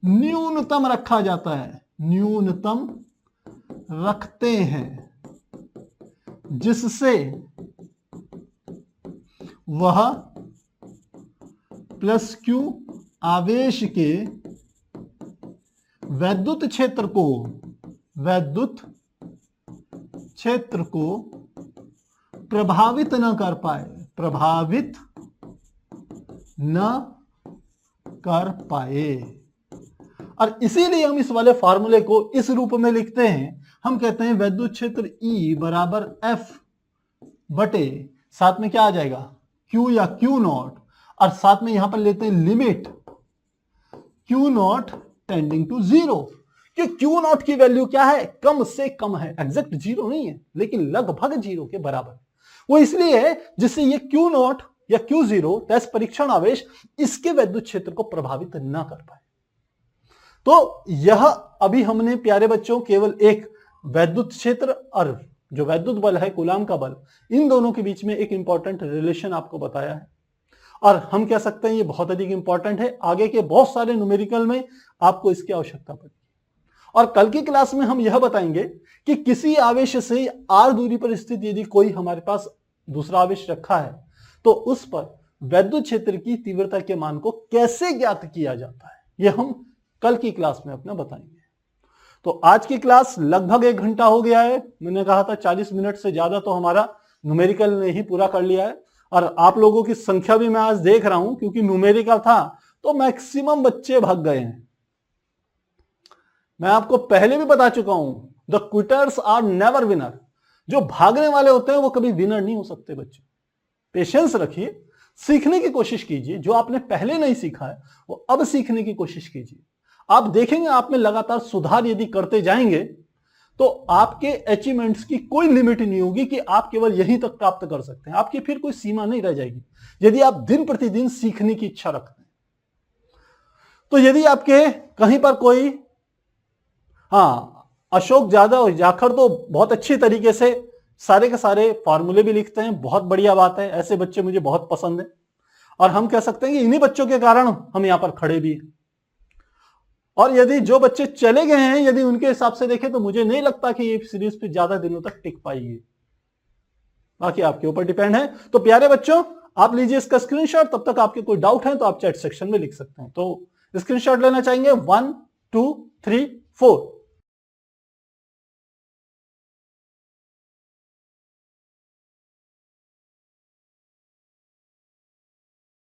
न्यूनतम रखा जाता है, न्यूनतम रखते हैं, जिससे वह प्लस Q आवेश के वैद्युत क्षेत्र को प्रभावित न कर पाए, और इसीलिए हम इस वाले फार्मूले को इस रूप में लिखते हैं। हम कहते हैं वैद्युत क्षेत्र E बराबर F बटे, साथ में क्या आ जाएगा, Q या Q नॉट, और साथ में यहां पर लेते हैं limit Q not tending to 0, कि Q नॉट की वैल्यू क्या है, कम से कम है, एग्जैक्ट 0 नहीं है लेकिन लगभग 0 के बराबर। वो इसलिए है जिससे ये Q नॉट या Q0 टेस्ट परीक्षण आवेश इसके वैद्युत क्षेत्र को प्रभावित ना कर पाए। तो यह अभी हमने प्यारे बच्चों केवल एक वैद्युत क्षेत्र और जो वैद्युत बल है कूलाम का बल, इन दोनों के बीच में एक इंपॉर्टेंट रिलेशन आपको बताया है, और हम कह सकते हैं ये बहुत अधिक इंपॉर्टेंट है। आगे के बहुत सारे न्यूमेरिकल में आपको इसकी आवश्यकता पड़ेगी, और कल की क्लास में हम यह बताएंगे कि किसी आवेश से r दूरी पर स्थित यदि कोई हमारे पास दूसरा आवेश रखा है तो उस पर वैद्युत क्षेत्र की तीव्रता के मान को कैसे ज्ञात किया जाता है, यह हम कल की क्लास में अपना बताएंगे। तो आज की क्लास लगभग 1 घंटा हो गया है, मैंने कहा था 40 मिनट से ज्यादा तो हमारा न्यूमेरिकल ने ही पूरा कर लिया है, और आप लोगों की संख्या भी मैं आज देख रहा हूं, क्योंकि न्यूमेरिकल था तो मैक्सिमम बच्चे भाग गए हैं। मैं आपको पहले भी बता चुका हूं, the quitters are never winner. जो भागने वाले होते हैं वो कभी विनर नहीं हो सकते। बच्चे पेशेंस रखिए, सीखने की कोशिश कीजिए। जो आपने पहले नहीं सीखा है वो अब सीखने की कोशिश कीजिए। आप देखेंगे आप में लगातार सुधार यदि करते जाएंगे तो आपके अचीवमेंट्स की कोई लिमिट नहीं होगी कि आप केवल यहीं तक प्राप्त कर सकते हैं। आपकी फिर कोई सीमा नहीं रह जाएगी यदि आप दिन प्रतिदिन सीखने की इच्छा रखते हैं। तो यदि आपके कहीं पर कोई, अशोक जाखड़ तो बहुत अच्छी तरीके से सारे के सारे फॉर्मूले भी लिखते हैं, बहुत बढ़िया बात है। ऐसे बच्चे मुझे बहुत पसंद है और हम कह सकते हैं कि इन्हीं बच्चों के कारण हम यहां पर खड़े भी हैं। और यदि जो बच्चे चले गए हैं, यदि उनके हिसाब से देखें तो मुझे नहीं लगता कि ये सीरीज पे ज्यादा दिनों तक टिक पाएगी। बाकी आपके ऊपर डिपेंड है। तो प्यारे बच्चों, आप लीजिए इसका स्क्रीनशॉट। तब तक आपके कोई डाउट है तो आप चैट सेक्शन में लिख सकते हैं। तो स्क्रीनशॉट लेना चाहेंगे 1 2 3 4।